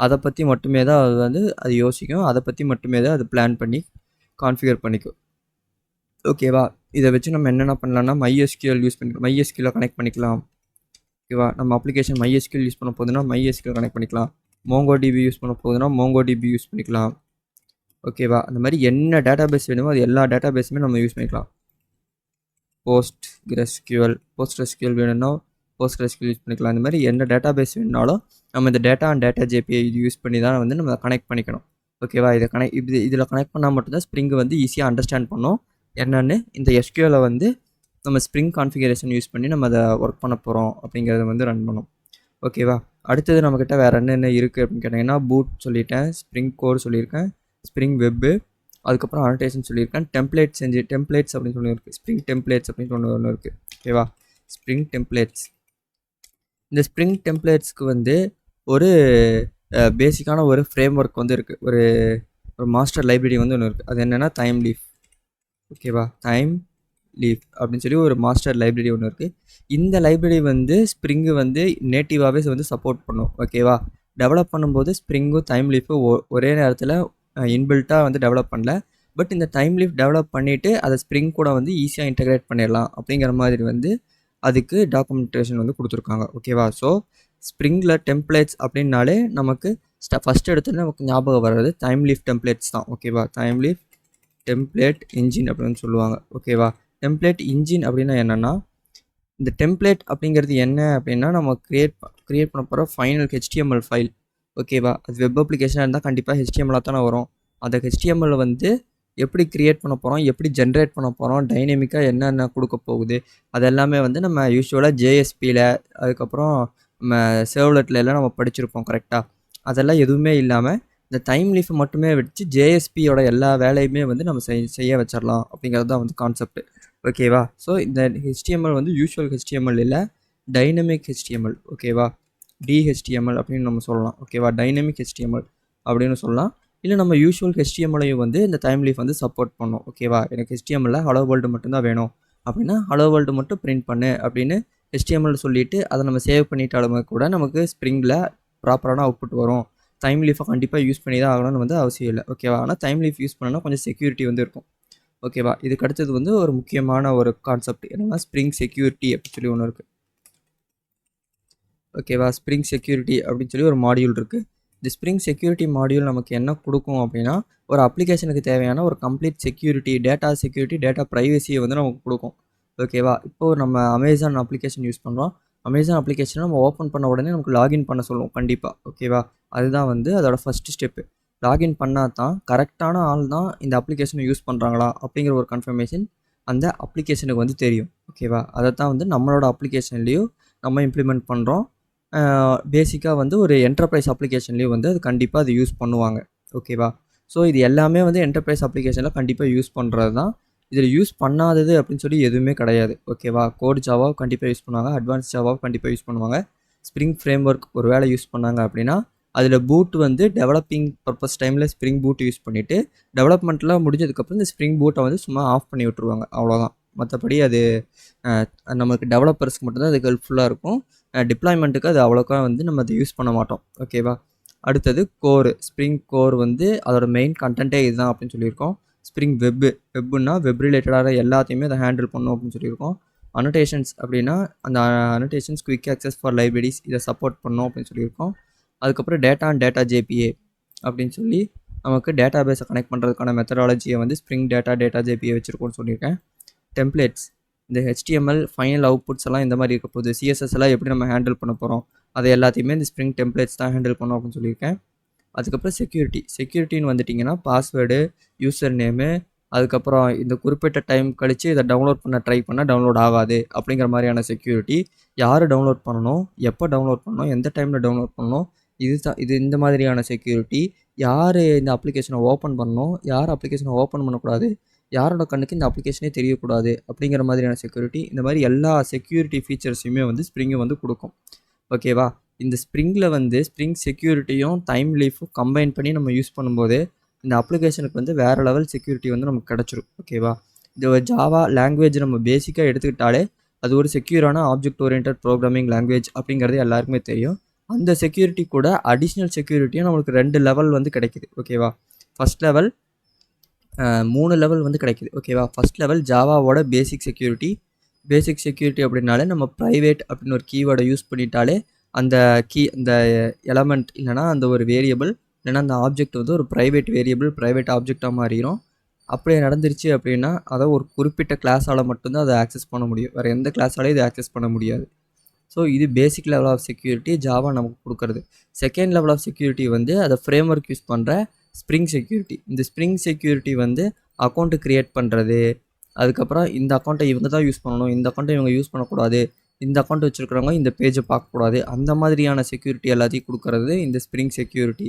அதை பற்றி மட்டுமே தான் அது வந்து அது யோசிக்கும். அதை பற்றி மட்டுமே தான் அது பிளான் பண்ணி கான்ஃபிகர் பண்ணிக்கும். ஓகேவா? இதை வச்சு நம்ம என்னென்ன பண்ணலாம்னா MySQL யூஸ் பண்ணிக்கலாம். MySQL கனெக்ட் பண்ணிக்கலாம். ஓகேவா? நம்ம அப்ளிகேஷன் MySQL யூஸ் பண்ண போகுதுன்னா MySQL கனெக்ட் பண்ணிக்கலாம். MongoDB யூஸ் பண்ண போகுதுன்னா MongoDB யூஸ் பண்ணிக்கலாம். ஓகேவா? அந்த மாதிரி என்ன டேட்டா பேஸ் வேணுமோ அது எல்லா டேட்டா பேஸுமே நம்ம யூஸ் பண்ணிக்கலாம். PostgreSQL வேணும்னா PostgreSQL யூஸ் பண்ணிக்கலாம். இந்த மாதிரி என்ன டேட்டா பேஸ் வேணுனாலும் நம்ம இந்த data and data JBI use பண்ணி தான் வந்து நம்ம கனெக்ட் பண்ணிக்கணும். ஓகேவா? இதில் கனெக்ட் பண்ணால் மட்டும்தான் ஸ்ப்ரிங் வந்து ஈஸியாக அண்டர்ஸ்டாண்ட் பண்ணோம் என்னென்னு. இந்த SQL வந்து நம்ம ஸ்ப்ரிங் கான்ஃபிகரேஷன் யூஸ் பண்ணி நம்ம அதை ஒர்க் பண்ண போகிறோம் அப்படிங்கிறத வந்து ரன் பண்ணோம். ஓகேவா? அடுத்தது நம்மக்கிட்ட வேறு என்னென்ன இருக்குது அப்படின்னு கேட்டிங்கன்னா பூட் சொல்லிட்டேன், ஸ்ப்ரிங் கோர் சொல்லியிருக்கேன், ஸ்ப்ரிங் வெப்பு, அதுக்கப்புறம் அனோட்டேஷன் சொல்லியிருக்கேன், டெம்ப்ளேட்ஸ் அப்படின்னு சொல்லி இருக்குது. ஸ்ப்ரிங் டெம்ப்ளேட்ஸ் அப்படின்னு ஒன்று இருக்குது. ஓகேவா? Spring templates. இந்த ஸ்ப்ரிங் டெம்ப்ளேட்ஸ்க்கு வந்து ஒரு பேசிக்கான ஒரு ஃப்ரேம் ஒர்க் வந்து இருக்குது. ஒரு மாஸ்டர் லைப்ரரி வந்து ஒன்று இருக்குது. அது என்னென்னா டைம் லீஃப். ஓகேவா? டைம் லீஃப் அப்படின்னு சொல்லி ஒரு மாஸ்டர் லைப்ரரி ஒன்று இருக்குது. இந்த லைப்ரரி வந்து ஸ்ப்ரிங்கு வந்து நேட்டிவாகவே வந்து சப்போர்ட் பண்ணும். ஓகேவா? டெவலப் பண்ணும்போது ஸ்ப்ரிங்கும் டைம் லீஃபும் ஒரே நேரத்தில் இன்பில்ட்டாக வந்து டெவலப் பண்ணல. பட் இந்த டைம் லீஃப் டெவலப் பண்ணிவிட்டு அதை ஸ்ப்ரிங் கூட வந்து ஈஸியாக இன்டகிரேட் பண்ணிடலாம் அப்படிங்கிற மாதிரி வந்து அதுக்கு டாக்குமெண்டேஷன் வந்து கொடுத்துருக்காங்க. ஓகேவா? ஸோ ஸ்ப்ரிங்கில் டெம்ப்ளேட்ஸ் அப்படின்னாலே நமக்கு ஃபஸ்ட் எடுத்துகிட்டு நமக்கு ஞாபகம் வர்றது டைம் லீஃப் டெம்ப்ளேட்ஸ் தான். ஓகேவா? டைம் லீஃப் டெம்ப்ளேட் இன்ஜின் அப்படின்னு சொல்லுவாங்க. ஓகேவா? டெம்ப்ளேட் இன்ஜின் அப்படின்னா என்னென்னா இந்த டெம்ப்ளேட் அப்படிங்கிறது என்ன அப்படின்னா நம்ம க்ரியேட் பண்ண போகிற ஃபைனல் HTML ஃபைல். ஓகேவா? அது வெப் அப்ளிகேஷனாக இருந்தால் கண்டிப்பாக HTML தானே வரும். அந்த HTML வந்து எப்படி க்ரியேட் பண்ண போகிறோம், எப்படி ஜென்ரேட் பண்ண போகிறோம், டைனமிக்காக என்னென்ன கொடுக்க போகுது, அது எல்லாமே வந்து நம்ம யூஸ்வலாக JSPயில் அதுக்கப்புறம் நம்ம சர்வ்லெட்டில் எல்லாம் நம்ம படிச்சிருப்போம். கரெக்டாக? அதெல்லாம் எதுவுமே இல்லாமல் இந்த டைம் லீஃபை மட்டுமே வச்சு JSPயோட எல்லா வேலையுமே வந்து நம்ம செய்ய வச்சிடலாம் அப்படிங்கிறது தான் வந்து கான்செப்ட். ஓகேவா? ஸோ இந்த HTML வந்து யூஸ்வல் HTML இல்லை, டைனமிக் HTML. ஓகேவா? DHTML அப்படின்னு நம்ம சொல்லலாம். ஓகேவா? டைனமிக் HTML அப்படின்னு சொல்லலாம். இல்லை நம்ம யூஸ்வல் HTML-ஐயும் வந்து இந்த டைம் லீஃப் வந்து சப்போர்ட் பண்ணும். ஓகேவா? எனக்கு HTML-ல ஹலோ வேர்ல்டு மட்டும்தான் வேணும் அப்படின்னா ஹலோ வேர்ல்டு மட்டும் பிரிண்ட் பண்ணு அப்படின்னு HTML சொல்லிவிட்டு அதை நம்ம சேவ் பண்ணிட்டாலுமே கூட நமக்கு ஸ்ப்ரிங்கில் ப்ராப்பரான அவுட்புட் வரும். டைம் லீஃபை கண்டிப்பாக யூஸ் பண்ணி தான் ஆகணும்னு வந்து அவசியம் இல்லை. ஓகேவா? ஆனால் டைம் லீஃப் யூஸ் பண்ணோன்னா கொஞ்சம் செக்யூரிட்டி வந்து இருக்கும். ஓகேவா? இதுக்கு அடுத்தது வந்து ஒரு முக்கியமான ஒரு கான்செப்ட் என்னன்னா ஸ்ப்ரிங் செக்யூரிட்டி அப்படின்னு சொல்லி ஒன்று இருக்குது. ஓகேவா? ஸ்ப்ரிங் செக்யூரிட்டி அப்படின்னு சொல்லி ஒரு மாடியூல் இருக்குது. இந்த ஸ்ப்ரிங் செக்யூரிட்டி மாடியூல் நமக்கு என்ன கொடுக்கும் அப்படின்னா ஒரு அப்ளிகேஷனுக்கு தேவையான ஒரு கம்ப்ளீட் செக்யூரிட்டி, டேட்டா ப்ரைவசியை வந்து நமக்கு கொடுக்கும். ஓகேவா? இப்போது நம்ம அமேசான் அப்ளிகேஷன் யூஸ் பண்ணுறோம். அமேசான் அப்ளிகேஷனை நம்ம ஓப்பன் பண்ண உடனே நமக்கு லாகின் பண்ண சொல்லுவோம் கண்டிப்பாக. ஓகேவா? அதுதான் வந்து அதோட ஃபஸ்ட்டு ஸ்டெப்பு. லாகின் பண்ணால் தான் கரெக்டான ஆள் தான் இந்த அப்ளிகேஷனை யூஸ் பண்ணுறாங்களா அப்படிங்கிற ஒரு கன்ஃபர்மேஷன் அந்த அப்ளிகேஷனுக்கு வந்து தெரியும். ஓகேவா? அதை தான் வந்து நம்மளோட அப்ளிகேஷன்லேயும் நம்ம இம்ப்ளிமெண்ட் பண்ணுறோம். பேசிக்காக வந்து ஒரு என்டர்பிரைஸ் அப்ளிகேஷன்லேயும் வந்து அது கண்டிப்பாக அது யூஸ் பண்ணுவாங்க. ஓகேவா? ஸோ இது எல்லாமே வந்து என்டர்பிரைஸ் அப்ளிகேஷனில் கண்டிப்பாக யூஸ் பண்ணுறது தான். இதில் யூஸ் பண்ணாதது அப்படின்னு சொல்லி எதுவுமே கிடையாது. ஓகேவா? கோட் ஜாவாவை கண்டிப்பாக யூஸ் பண்ணுவாங்க, அட்வான்ஸ் ஜாவாவை கண்டிப்பாக யூஸ் பண்ணுவாங்க. ஸ்ப்ரிங் ஃப்ரேம் ஒர்க் ஒரு வேளை யூஸ் பண்ணாங்க அப்படின்னா அதில் பூட் வந்து டெவலப்பிங் பர்பஸ் டைமில் ஸ்ப்ரிங் பூட் யூஸ் பண்ணிவிட்டு டெவலப்மெண்ட்லாம் முடிஞ்சதுக்கப்புறம் இந்த ஸ்ப்ரிங் பூட்டை வந்து சும்மா ஆஃப் பண்ணி விட்ருவாங்க. அவ்வளோதான். மற்றபடி அது நமக்கு டெவலப்பர்ஸ்க்கு மட்டும்தான் அது ஹெல்ப்ஃபுல்லாக இருக்கும். டிப்ளாய்மெண்ட்டுக்கு அது அவ்வளோக்கா வந்து நம்ம அதை யூஸ் பண்ண மாட்டோம். ஓகேவா? அடுத்தது கோர். ஸ்ப்ரிங் கோர் வந்து அதோட மெயின் கண்டென்ட்டே இதுதான் அப்படின்னு சொல்லியிருக்கோம். ஸ்ப்ரிங் வெப்புன்னா வெப் ரிலேட்டடான எல்லாத்தையுமே அதை ஹேண்டில் பண்ணும் அப்படின்னு சொல்லியிருக்கோம். அனோட்டேஷன்ஸ் அப்படின்னா அந்த annotations quick access for libraries இதை சப்போர்ட் பண்ணும் அப்படின்னு சொல்லியிருக்கோம். அதுக்கப்புறம் டேட்டா அண்ட் டேட்டா ஜேபிஏ அப்படின்னு சொல்லி நமக்கு டேட்டா பேஸை கனெக்ட் பண்ணுறதுக்கான மெத்தடாலஜியை வந்து ஸ்ப்ரிங் டேட்டா ஜேபிஏ வச்சுருக்கோன்னு சொல்லியிருக்கேன். டெம்ப்ளேட்ஸ், இந்த ஹெச்டிஎம்எல் ஃபைனல் அவுட்புட்ஸ் எல்லாம் இந்த மாதிரி இருக்க போகுது. சிஎஸ்எஸ் எல்லாம் எப்படி நம்ம ஹேண்டில் பண்ண போகிறோம், அதை எல்லாத்தையுமே இந்த ஸ்ப்ரிங் டெம்ப்ளேட்ஸ் தான் ஹேண்டில் பண்ணோம் அப்படின்னு சொல்லியிருக்கேன். அதுக்கப்புறம் செக்யூரிட்டின்னு வந்துட்டிங்கன்னா பாஸ்வேர்டு, யூசர் நேமு, அதுக்கப்புறம் இந்த குறிப்பிட்ட டைம் கழித்து இதை டவுன்லோட் பண்ண ட்ரை பண்ணால் டவுன்லோட் ஆகாது அப்படிங்கிற மாதிரியான செக்யூரிட்டி. யார் டவுன்லோட் பண்ணணும், எப்போ டவுன்லோட் பண்ணணும், எந்த டைமில் டவுன்லோட் பண்ணணும், இது இந்த மாதிரியான செக்யூரிட்டி. யார் இந்த அப்ளிகேஷனை ஓப்பன் பண்ணணும், யார் அப்ளிகேஷனை ஓப்பன் பண்ணக்கூடாது, யாரோட கண்ணுக்கு இந்த அப்ளிகேஷனே தெரியக்கூடாது அப்படிங்கிற மாதிரியான செக்யூரிட்டி. இந்த மாதிரி எல்லா செக்யூரிட்டி ஃபீச்சர்ஸையுமே வந்து ஸ்ப்ரிங்கை வந்து கொடுக்கும். ஓகேவா? இந்த ஸ்ப்ரிங்கில் வந்து ஸ்ப்ரிங் செக்யூரிட்டியும் டைம் லீஃபும் கம்பைன் பண்ணி நம்ம யூஸ் பண்ணும்போது இந்த அப்ளிகேஷனுக்கு வந்து வேறு லெவல் செக்யூரிட்டி வந்து நமக்கு கிடச்சிரும். ஓகேவா? இந்த ஜாவா லாங்குவேஜ் நம்ம பேசிக்காக எடுத்துக்கிட்டாலே அது ஒரு செக்யூரான ஆப்ஜெக்ட் ஓரியன்டட் ப்ரோக்ராமிங் லாங்குவேஜ் அப்படிங்கிறது எல்லாருக்குமே தெரியும். அந்த செக்யூரிட்டி கூட அடிஷ்னல் செக்யூரிட்டியும் நம்மளுக்கு 2 லெவல் வந்து கிடைக்குது. ஓகேவா? ஃபஸ்ட் லெவல் 3 லெவல் வந்து கிடைக்குது. ஓகேவா? ஃபஸ்ட் லெவல் ஜாவாவோட பேசிக் செக்யூரிட்டி அப்படின்னாலே நம்ம ப்ரைவேட் அப்படின்னு ஒரு கீவேர்டை யூஸ் பண்ணிட்டாலே அந்த அந்த எலமெண்ட் இல்லைனா அந்த ஒரு வேரியபிள் இல்லைனா அந்த ஆப்ஜெக்ட் வந்து ஒரு ப்ரைவேட் வேரியபிள், ப்ரைவேட் ஆப்ஜெக்டாக மாறிடும். அப்படியே நடந்துருச்சு அப்படின்னா அதை ஒரு குறிப்பிட்ட கிளாஸால் மட்டும்தான் அதை ஆக்சஸ் பண்ண முடியும். வேறு எந்த கிளாஸாலையும் இதை ஆக்சஸ் பண்ண முடியாது. ஸோ இது basic level of security Java நமக்கு கொடுக்குறது. செகண்ட் லெவல் ஆஃப் செக்யூரிட்டி வந்து அதை ஃப்ரேம் ஒர்க் யூஸ் பண்ணுற ஸ்ப்ரிங் செக்யூரிட்டி. இந்த ஸ்ப்ரிங் செக்யூரிட்டி வந்து அக்கௌண்ட்டு க்ரியேட் பண்ணுறது, அதுக்கப்புறம் இந்த அக்கௌண்ட்டை இவங்க தான் யூஸ் பண்ணணும், இந்த அக்கௌண்ட்டை இவங்க யூஸ் பண்ணக்கூடாது, இந்த அக்கௌண்ட் வச்சுருக்கிறவங்க இந்த பேஜை பார்க்கக்கூடாது, அந்த மாதிரியான செக்யூரிட்டி எல்லாத்தையும் கொடுக்குறது இந்த ஸ்ப்ரிங் செக்யூரிட்டி.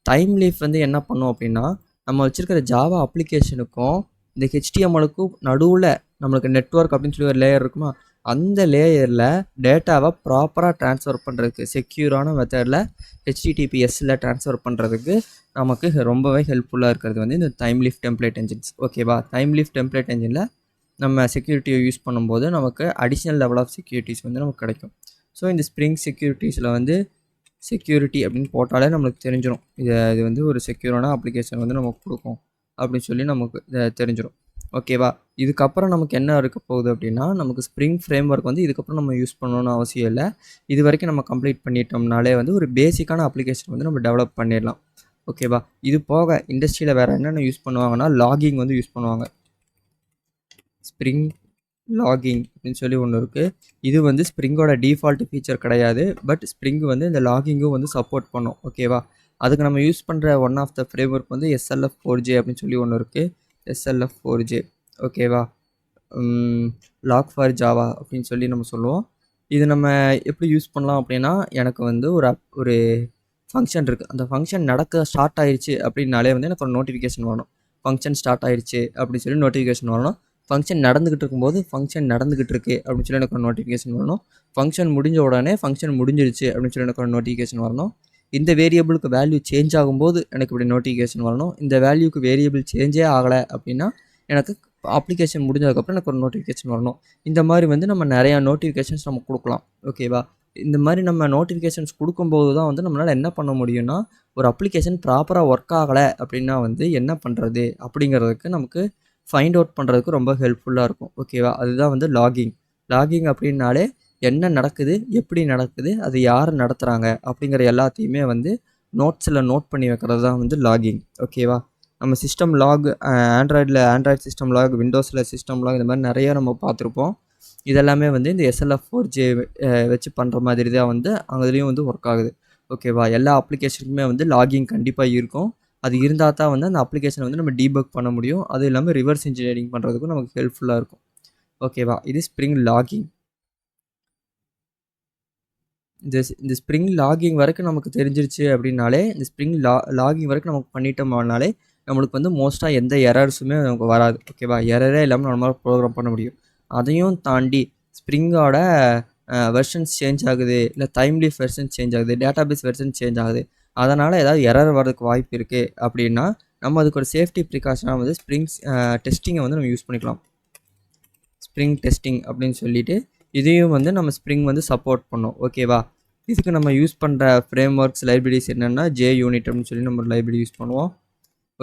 டைம் லீஃப் வந்து என்ன பண்ணும் அப்படின்னா நம்ம வச்சுருக்கிற ஜாவா அப்ளிகேஷனுக்கும் இந்த ஹெச்டிஎம்எலுக்கும் நடுவில் நம்மளுக்கு நெட்வொர்க் அப்படின்னு சொல்லி ஒரு லேயர் இருக்குமா, அந்த லேயரில் டேட்டாவை ப்ராப்பராக ட்ரான்ஸ்ஃபர் பண்ணுறதுக்கு செக்யூரான மெத்தடில் ஹெச்டிடிபிஎஸ்ஸில் ட்ரான்ஸ்ஃபர் பண்ணுறதுக்கு நமக்கு ரொம்பவே ஹெல்ப்ஃபுல்லாக இருக்கிறது வந்து இந்த டைம் லீஃப் டெம்ப்ளேட் என்ஜின்ஸ். ஓகேவா? டைம் லீஃப் டெம்ப்ளேட் என்ஜினில் நம்ம செக்யூரிட்டியை யூஸ் பண்ணும்போது நமக்கு அடிஷ்னல் லெவல் ஆஃப் செக்யூரிட்டிஸ் வந்து நமக்கு கிடைக்கும். ஸோ இந்த ஸ்ப்ரிங் செக்யூரிட்டிஸில் வந்து செக்யூரிட்டி அப்படின்னு போட்டாலே நம்மளுக்கு தெரிஞ்சிடும் இது வந்து ஒரு செக்யூரான அப்ளிகேஷன் வந்து நமக்கு கொடுக்கும் அப்படின்னு சொல்லி நமக்கு தெரிஞ்சிடும். ஓகேவா? இதுக்கப்புறம் நமக்கு என்ன இருக்க போகுது அப்படின்னா நமக்கு ஸ்ப்ரிங் ஃப்ரேம் ஒர்க் வந்து இதுக்கப்புறம் நம்ம யூஸ் பண்ணணும்னு அவசியம் இல்லை. இது வரைக்கும் நம்ம கம்ப்ளீட் பண்ணிட்டோம்னாலே வந்து ஒரு பேசிக்கான அப்ளிகேஷன் வந்து நம்ம டெவலப் பண்ணிடலாம். ஓகேவா? இது போக இண்டஸ்ட்ரியில் வேறு என்னென்ன யூஸ் பண்ணுவாங்கன்னா லாகிங் வந்து யூஸ் பண்ணுவாங்க. ஸ்ப்ரிங் லாகிங் அப்படின்னு சொல்லி ஒன்று இருக்குது. இது வந்து ஸ்ப்ரிங்கோட டிஃபால்ட் ஃபீச்சர் கிடையாது. பட் ஸ்ப்ரிங் வந்து இந்த லாகிங்கும் வந்து சப்போர்ட் பண்ணும். ஓகேவா? அதுக்கு நம்ம யூஸ் பண்ணுற one of the framework வந்து SLF4j அப்படின்னு சொல்லி ஒன்று இருக்குது. SLF4j. ஓகேவா? லாக் ஃபார் ஜாவா அப்படின்னு சொல்லி நம்ம சொல்லுவோம். இது நம்ம எப்படி யூஸ் பண்ணலாம் அப்படின்னா எனக்கு வந்து ஒரு ஃபங்க்ஷன் இருக்குது. அந்த ஃபங்க்ஷன் ஸ்டார்ட் ஆயிடுச்சு அப்படின்னாலே வந்து எனக்கு ஒரு நோட்டிஃபிகேஷன் வரணும். ஃபங்க்ஷன் ஸ்டார்ட் ஆயிடுச்சு அப்படின்னு சொல்லி நோட்டிஃபிகேஷன் வரணும். ஃபங்க்ஷன் நடந்துக்கிட்டு இருக்கும்போது ஃபங்க்ஷன் நடந்துக்கிட்டு இருக்கு அப்படின்னு சொல்லி எனக்கு ஒரு நோட்டிஃபிகேஷன் வரணும். ஃபங்க்ஷன் முடிஞ்ச உடனே ஃபங்க்ஷன் முடிஞ்சிருச்சு அப்படின்னு சொல்லி எனக்கு ஒரு நோட்டிஃபிகேஷன் வரணும். இந்த வேரியபிளுக்கு வேல்யூ சேஞ்ச் ஆகும்போது எனக்கு இப்படி நோட்டிஃபிகேஷன் வரணும். இந்த வேல்யூக்கு வேரியபிள் சேஞ்சே ஆகலை அப்படின்னா எனக்கு அப்ளிகேஷன் முடிஞ்சதுக்கப்புறம் எனக்கு ஒரு நோட்டிஃபிகேஷன் வரணும். இந்த மாதிரி வந்து நம்ம நிறையா நோட்டிஃபிகேஷன்ஸ் நம்ம கொடுக்கலாம். ஓகேவா? இந்த மாதிரி நம்ம நோட்டிஃபிகேஷன்ஸ் கொடுக்கும்போது தான் வந்து நம்மளால் என்ன பண்ண முடியும்னா ஒரு அப்ளிகேஷன் ப்ராப்பராக ஒர்க் ஆகலை அப்படின்னா வந்து என்ன பண்ணுறது அப்படிங்கிறதுக்கு நமக்கு ஃபைண்ட் அவுட் பண்ணுறதுக்கு ரொம்ப ஹெல்ப்ஃபுல்லாக இருக்கும். ஓகேவா? அதுதான் வந்து லாகிங் அப்படின்னாலே என்ன நடக்குது, எப்படி நடக்குது, அது யார் நடத்துகிறாங்க அப்படிங்கிற எல்லாத்தையுமே வந்து நோட் பண்ணி வைக்கிறது தான் வந்து லாகிங். ஓகேவா? நம்ம system log Android system log, விண்டோஸில் சிஸ்டம் லாக், இந்த மாதிரி நிறைய நம்ம பார்த்துருப்போம். இதெல்லாமே வந்து இந்த SLF4j வச்சு பண்ணுற மாதிரி தான் வந்து அதுலேயும் வந்து ஒர்க் ஆகுது. ஓகேவா? எல்லா அப்ளிகேஷனுக்குமே வந்து லாகிங் கண்டிப்பாக இருக்கும். அது இருந்தால் தான் வந்து அந்த அப்ளிகேஷனை வந்து நம்ம டீபக் பண்ண முடியும். அதுவும் இல்லாமல் ரிவர்ஸ் இன்ஜினியரிங் பண்ணுறதுக்கும் நமக்கு ஹெல்ப்ஃபுல்லாக இருக்கும். ஓகேவா? இது ஸ்ப்ரிங் லாகிங். இந்த ஸ்ப்ரிங் லாகிங் வரைக்கும் நமக்கு தெரிஞ்சிருச்சு அப்படின்னாலே இந்த ஸ்ப்ரிங் லாகிங் வரைக்கும் நமக்கு பண்ணிட்டோம்னாலே நம்மளுக்கு வந்து மோஸ்ட்டாக எந்த எரர்ஸுமே நமக்கு வராது. ஓகேவா? எரரே இல்லாமல் நம்மளால் ப்ரோக்ராம் பண்ண முடியும். அதையும் தாண்டி ஸ்ப்ரிங்கோட வெர்ஷன்ஸ் சேஞ்ச் ஆகுது, இல்லை டைம் லீஃப் வெர்ஷன் சேஞ்ச் ஆகுது, டேட்டாபேஸ் வெர்ஷன் சேஞ்ச் ஆகுது. அதனால் ஏதாவது எரர் வர்றதுக்கு வாய்ப்பு இருக்குது அப்படின்னா நம்ம அதுக்கு ஒரு சேஃப்டி ப்ரிகாஷனாக வந்து ஸ்ப்ரிங்ஸ் டெஸ்டிங்கை வந்து நம்ம யூஸ் பண்ணிக்கலாம். ஸ்ப்ரிங் டெஸ்டிங் அப்படின்னு சொல்லிட்டு இதையும் வந்து நம்ம ஸ்ப்ரிங் வந்து சப்போர்ட் பண்ணோம். ஓகேவா? இதுக்கு நம்ம யூஸ் பண்ணுற ஃப்ரேம் ஒர்க்ஸ் லைப்ரரிஸ் என்னென்னா JUnit அப்படின்னு சொல்லி நம்ம ஒரு லைப்ரரி யூஸ் பண்ணுவோம்.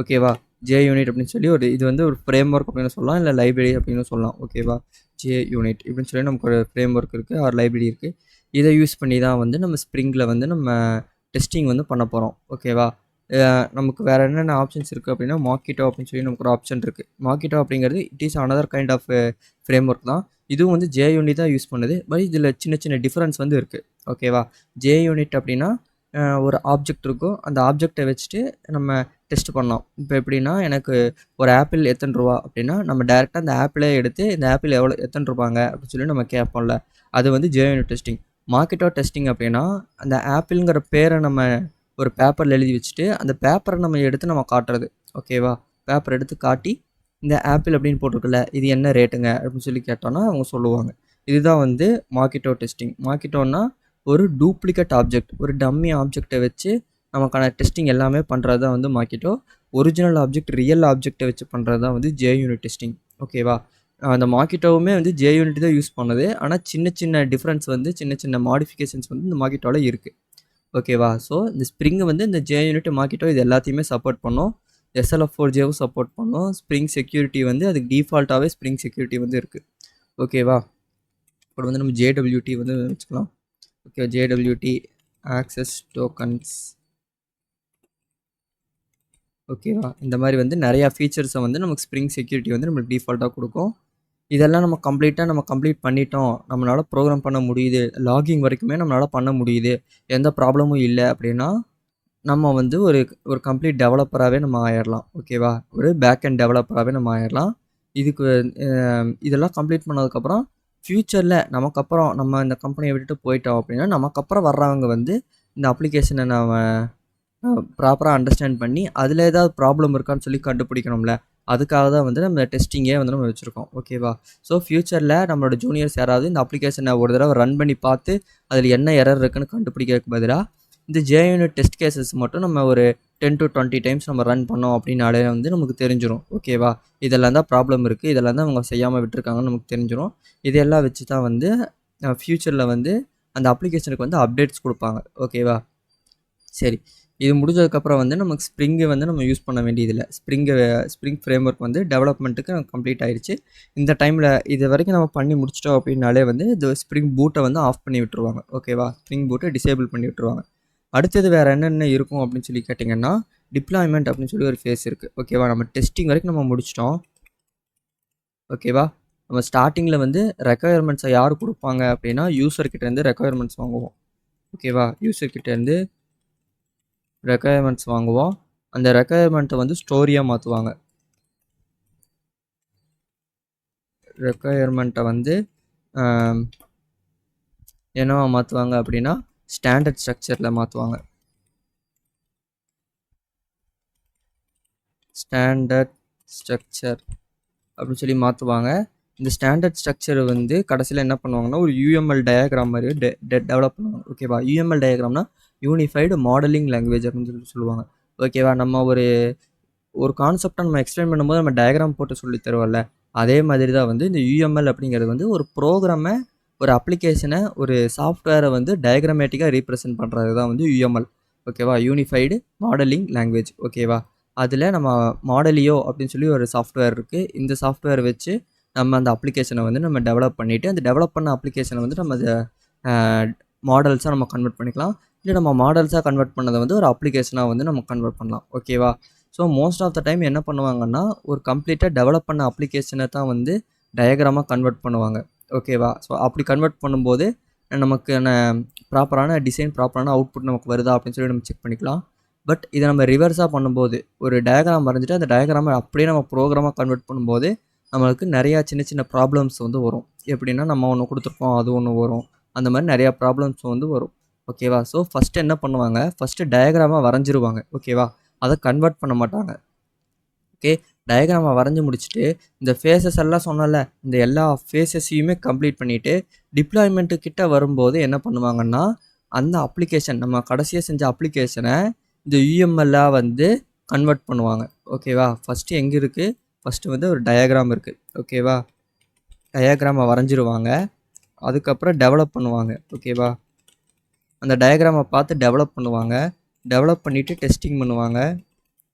ஓகேவா? JUnit அப்படின்னு சொல்லி இது வந்து ஒரு ஃப்ரேம் ஒர்க் அப்படின்னு சொல்லலாம், இல்லை லைப்ரரி அப்படின்னு சொல்லலாம். ஓகேவா? JUnit இப்படின்னு சொல்லி நமக்கு ஒரு ஃப்ரேம் ஒர்க் இருக்குது, ஒரு லைப்ரரி இருக்குது. இதை யூஸ் பண்ணி தான் வந்து நம்ம ஸ்ப்ரிங்கில் வந்து நம்ம டெஸ்டிங் வந்து பண்ண போகிறோம். ஓகேவா? நமக்கு வேறு என்னென்ன ஆப்ஷன்ஸ் இருக்குது அப்படின்னா மார்க்கெட்டோ அப்படின்னு சொல்லி நமக்கு ஒரு ஆப்ஷன் இருக்குது. மார்க்கெட்டோ அப்படிங்கிறது it is another kind of framework தான். இதுவும் வந்து JUnit தான் யூஸ் பண்ணுது. பட் இதில் சின்ன சின்ன டிஃப்ரென்ஸ் வந்து இருக்குது. ஓகேவா? JUnit அப்படின்னா ஒரு ஆப்ஜெக்ட் இருக்கும், அந்த ஆப்ஜெக்டை வச்சுட்டு நம்ம டெஸ்ட் பண்ணலாம். இப்போ எப்படின்னா எனக்கு ஒரு ஆப்பிள் எத்தனை ரூபா அப்படின்னா நம்ம டேரெக்டாக அந்த ஆப்பிளே எடுத்து இந்த ஆப்பிள் எத்தனை ரூபாங்க அப்படின்னு சொல்லி நம்ம கேட்போம்ல, அது வந்து JUnit டெஸ்டிங். மார்க்கெட்டோ டெஸ்டிங் அப்படின்னா அந்த ஆப்பிள்ங்கிற பேரை நம்ம ஒரு பேப்பரில் எழுதி வச்சுட்டு அந்த பேப்பரை நம்ம எடுத்து நம்ம காட்டுறது. ஓகேவா? பேப்பர் எடுத்து காட்டி இந்த ஆப்பிள் அப்படின்னு போட்டிருக்குல்ல, இது என்ன ரேட்டுங்க அப்படின்னு சொல்லி கேட்டோன்னா அவங்க சொல்லுவாங்க. இதுதான் வந்து மார்க்கெட்டோ டெஸ்டிங். மார்க்கெட்டோன்னா ஒரு டூப்ளிகேட் ஆப்ஜெக்ட், ஒரு டம்மி ஆப்ஜெக்டை வச்சு நமக்கான டெஸ்டிங் எல்லாமே பண்ணுறது தான் வந்து மார்க்கெட்டோ. ஒரிஜினல் ஆப்ஜெக்ட், ரியல் ஆப்ஜெக்டை வச்சு பண்ணுறது தான் வந்து JUnit டெஸ்டிங். ஓகேவா? அந்த மார்க்கெட்டோவுமே வந்து JUnit தான் யூஸ் பண்ணுது. ஆனால் சின்ன சின்ன டிஃப்ரென்ஸ் வந்து சின்ன சின்ன மாடிஃபிகேஷன்ஸ் வந்து இந்த மார்க்கெட்டோவில் இருக்குது. ஓகேவா? ஸோ இந்த ஸ்ப்ரிங் வந்து இந்த JUnit மார்க்கெட்டோ இது எல்லாத்தையுமே சப்போர்ட் பண்ணும். SLF4Jவும் சப்போர்ட் பண்ணும். ஸ்ப்ரிங் செக்யூரிட்டி வந்து அதுக்கு டிஃபால்ட்டாகவே ஸ்ப்ரிங் செக்யூரிட்டி வந்து இருக்குது. ஓகேவா? இப்போ வந்து நம்ம JWT வந்து வச்சுக்கலாம். Okay, JWT access tokens. ஓகேவா? இந்த மாதிரி வந்து நிறையா ஃபீச்சர்ஸை வந்து நமக்கு ஸ்ப்ரிங் செக்யூரிட்டி வந்து நம்மளுக்கு டிஃபால்ட்டாக கொடுக்கும். இதெல்லாம் நம்ம கம்ப்ளீட் பண்ணிட்டோம், நம்மளால் ப்ரோக்ராம் பண்ண முடியுது, லாகிங் வரைக்குமே நம்மளால் பண்ண முடியுது, எந்த ப்ராப்ளமும் இல்லை அப்படின்னா நம்ம வந்து ஒரு கம்ப்ளீட் டெவலப்பராகவே நம்ம ஆயிடலாம். ஓகேவா? ஒரு பேக் அண்ட் டெவலப்பராகவே நம்ம ஆயிடலாம். இதுக்கு இதெல்லாம் கம்ப்ளீட் பண்ணதுக்கப்புறம் ஃப்யூச்சரில் நமக்கப்புறம் நம்ம இந்த கம்பெனியை விட்டுட்டு போயிட்டோம் அப்படின்னா நமக்கப்புறம் வர்றவங்க வந்து இந்த அப்ளிகேஷனை நம்ம ப்ராப்பராக அண்டர்ஸ்டாண்ட் பண்ணி அதில் ஏதாவது ப்ராப்ளம் இருக்கான்னு சொல்லி கண்டுபிடிக்கணும்ல, அதுக்காக தான் வந்து நம்ம டெஸ்டிங்கே வந்து நம்ம வச்சுருக்கோம். ஓகேவா? ஸோ ஃப்யூச்சரில் நம்மளோட ஜூனியர்ஸ் யாராவது இந்த அப்ளிகேஷனை ஒரு தடவை ரன் பண்ணி பார்த்து அதில் என்ன எரர் இருக்குன்னு கண்டுபிடிக்கிறதுக்கு பதிலாக இந்த JUnit டெஸ்ட் கேசஸ் மட்டும் நம்ம ஒரு 10 to 20 டைம்ஸ் நம்ம ரன் பண்ணோம் அப்படின்னாலே வந்து நமக்கு தெரிஞ்சிடும். ஓகேவா? இதெல்லாம் தான் ப்ராப்ளம் இருக்குது, இதெல்லாம் தான் அவங்க செய்யாமல் விட்டுருக்காங்கன்னு நமக்கு தெரிஞ்சிடும். இதெல்லாம் வச்சு தான் வந்து ஃப்யூச்சரில் வந்து அந்த அப்ளிகேஷனுக்கு வந்து அப்டேட்ஸ் கொடுப்பாங்க. ஓகேவா? சரி, இது முடிஞ்சதுக்கப்புறம் வந்து நமக்கு ஸ்ப்ரிங்கை வந்து நம்ம யூஸ் பண்ண வேண்டியதில்லை. ஸ்ப்ரிங் ஃப்ரேம் ஒர்க் வந்து டெவலப்மெண்ட்டுக்கு கம்ப்ளீட் ஆயிடுச்சு. இந்த டைமில் இது வரைக்கும் நம்ம பண்ணி முடிச்சிட்டோம் அப்படின்னாலே வந்து இந்த ஸ்ப்ரிங் பூட்டை வந்து ஆஃப் பண்ணி விட்டுருவாங்க. ஓகேவா? ஸ்ப்ரிங் பூட்டை டிசேபிள் பண்ணி விட்டுருவாங்க. அடுத்தது வேறு என்னென்ன இருக்கும் அப்படின்னு சொல்லி கேட்டிங்கன்னா டிப்ளாய்மெண்ட் அப்படின்னு சொல்லி ஒரு ஃபேஸ் இருக்குது. ஓகேவா? நம்ம டெஸ்டிங் வரைக்கும் நம்ம முடிச்சிட்டோம். ஓகேவா? நம்ம ஸ்டார்டிங்கில் வந்து ரெக்குயர்மெண்ட்ஸை யார் கொடுப்பாங்க அப்படின்னா யூசர்கிட்டேருந்து ரெக்குயர்மெண்ட்ஸ் வாங்குவோம். ஓகேவா? யூசர்கிட்டேருந்து ரெக்குயர்மெண்ட்ஸ் வாங்குவோம். அந்த ரெக்குயர்மெண்ட்டை வந்து ஸ்டோரியாக மாற்றுவாங்க. ரெக்குயர்மெண்ட்டை வந்து என்னவா மாற்றுவாங்க அப்படின்னா ஸ்டாண்டர்ட் ஸ்ட்ரக்சரில் மாற்றுவாங்க. ஸ்டாண்டர்ட் ஸ்ட்ரக்சர் அப்படின்னு சொல்லி மாற்றுவாங்க. இந்த ஸ்டாண்டர்ட் ஸ்ட்ரக்சரை வந்து கடைசியில் என்ன பண்ணுவாங்கன்னா ஒரு UML டயக்ராம் மாதிரி டெவலப் பண்ணுவாங்க. ஓகேவா? UML டயக்ராம்னா யூனிஃபைடு மாடலிங் லாங்குவேஜ் அப்படின்னு சொல்லி சொல்லுவாங்க. ஓகேவா? நம்ம ஒரு கான்செப்டை நம்ம எக்ஸ்பிளைன் பண்ணும்போது நம்ம டயக்ராம் போட்டு சொல்லி தருவோம்ல, அதே மாதிரி தான் வந்து இந்த UML அப்படிங்கிறது வந்து ஒரு ப்ரோக்ராமை, ஒரு அப்ளிகேஷனை, ஒரு சாஃப்ட்வேரை வந்து டயக்ராமேட்டிக்காக ரீப்ரசென்ட் பண்ணுறது தான் வந்து UML. ஓகேவா? Unified modelling language. ஓகேவா? அதில் நம்ம மாடலியோ அப்படின்னு சொல்லி ஒரு சாஃப்ட்வேர் இருக்குது. இந்த சாஃப்ட்வேர் வச்சு நம்ம அந்த அப்ளிகேஷனை வந்து நம்ம டெவலப் பண்ணிவிட்டு அந்த டெவலப் பண்ண அப்ளிகேஷனை வந்து நம்ம அதை மாடல்ஸாக நம்ம கன்வெர்ட் பண்ணிக்கலாம். இல்லை நம்ம மாடல்ஸாக கன்வெர்ட் பண்ணதை வந்து ஒரு அப்ளிகேஷனாக வந்து நம்ம கன்வெர்ட் பண்ணலாம். ஓகேவா? So most of the time என்ன பண்ணுவாங்கன்னா ஒரு கம்ப்ளீட்டாக டெவலப் பண்ண அப்ளிகேஷனை தான் வந்து டயக்ராமாக கன்வெர்ட் பண்ணுவாங்க. ஓகேவா? ஸோ அப்படி கன்வெர்ட் பண்ணும்போது நமக்கான ப்ராப்பரான டிசைன், ப்ராப்பரான அவுட்புட் நமக்கு வருதா அப்படின்னு சொல்லி நம்ம செக் பண்ணிக்கலாம். பட் இதை நம்ம ரிவர்ஸாக பண்ணும்போது ஒரு டயக்ராம் வரைஞ்சிட்டு அந்த டயக்ராமை அப்படியே நம்ம ப்ரோக்ராமாக கன்வெர்ட் பண்ணும்போது நம்மளுக்கு நிறையா சின்ன சின்ன ப்ராப்ளம்ஸ் வந்து வரும். எப்படின்னா நம்ம ஒன்று கொடுத்துருப்போம், அது ஒன்று வரும், அந்த மாதிரி நிறையா ப்ராப்ளம்ஸ் வந்து வரும். ஓகேவா? ஸோ ஃபஸ்ட்டு என்ன பண்ணுவாங்க, ஃபஸ்ட்டு டயக்ராமாக வரைஞ்சிருவாங்க. ஓகேவா? அதை கன்வெர்ட் பண்ண மாட்டாங்க. ஓகே. டயக்ராமை வரைஞ்சி முடிச்சுட்டு இந்த ஃபேஸஸ் எல்லாம் சொன்னல, இந்த எல்லா ஃபேஸஸையுமே கம்ப்ளீட் பண்ணிவிட்டு டிப்ளாய்மெண்ட்டு கிட்ட வரும்போது என்ன பண்ணுவாங்கன்னா, அந்த அப்ளிகேஷன் நம்ம கடைசியாக செஞ்ச அப்ளிகேஷனை இந்த யூஎம்எல்லாக வந்து கன்வெர்ட் பண்ணுவாங்க. ஓகேவா? ஃபஸ்ட்டு எங்கே இருக்குது? ஃபஸ்ட்டு வந்து ஒரு டயக்ராம் இருக்குது. ஓகேவா? டயக்ராமை வரைஞ்சிருவாங்க. அதுக்கப்புறம் டெவலப் பண்ணுவாங்க. ஓகேவா? அந்த டயக்ராமை பார்த்து டெவலப் பண்ணுவாங்க. டெவலப் பண்ணிவிட்டு டெஸ்டிங் பண்ணுவாங்க.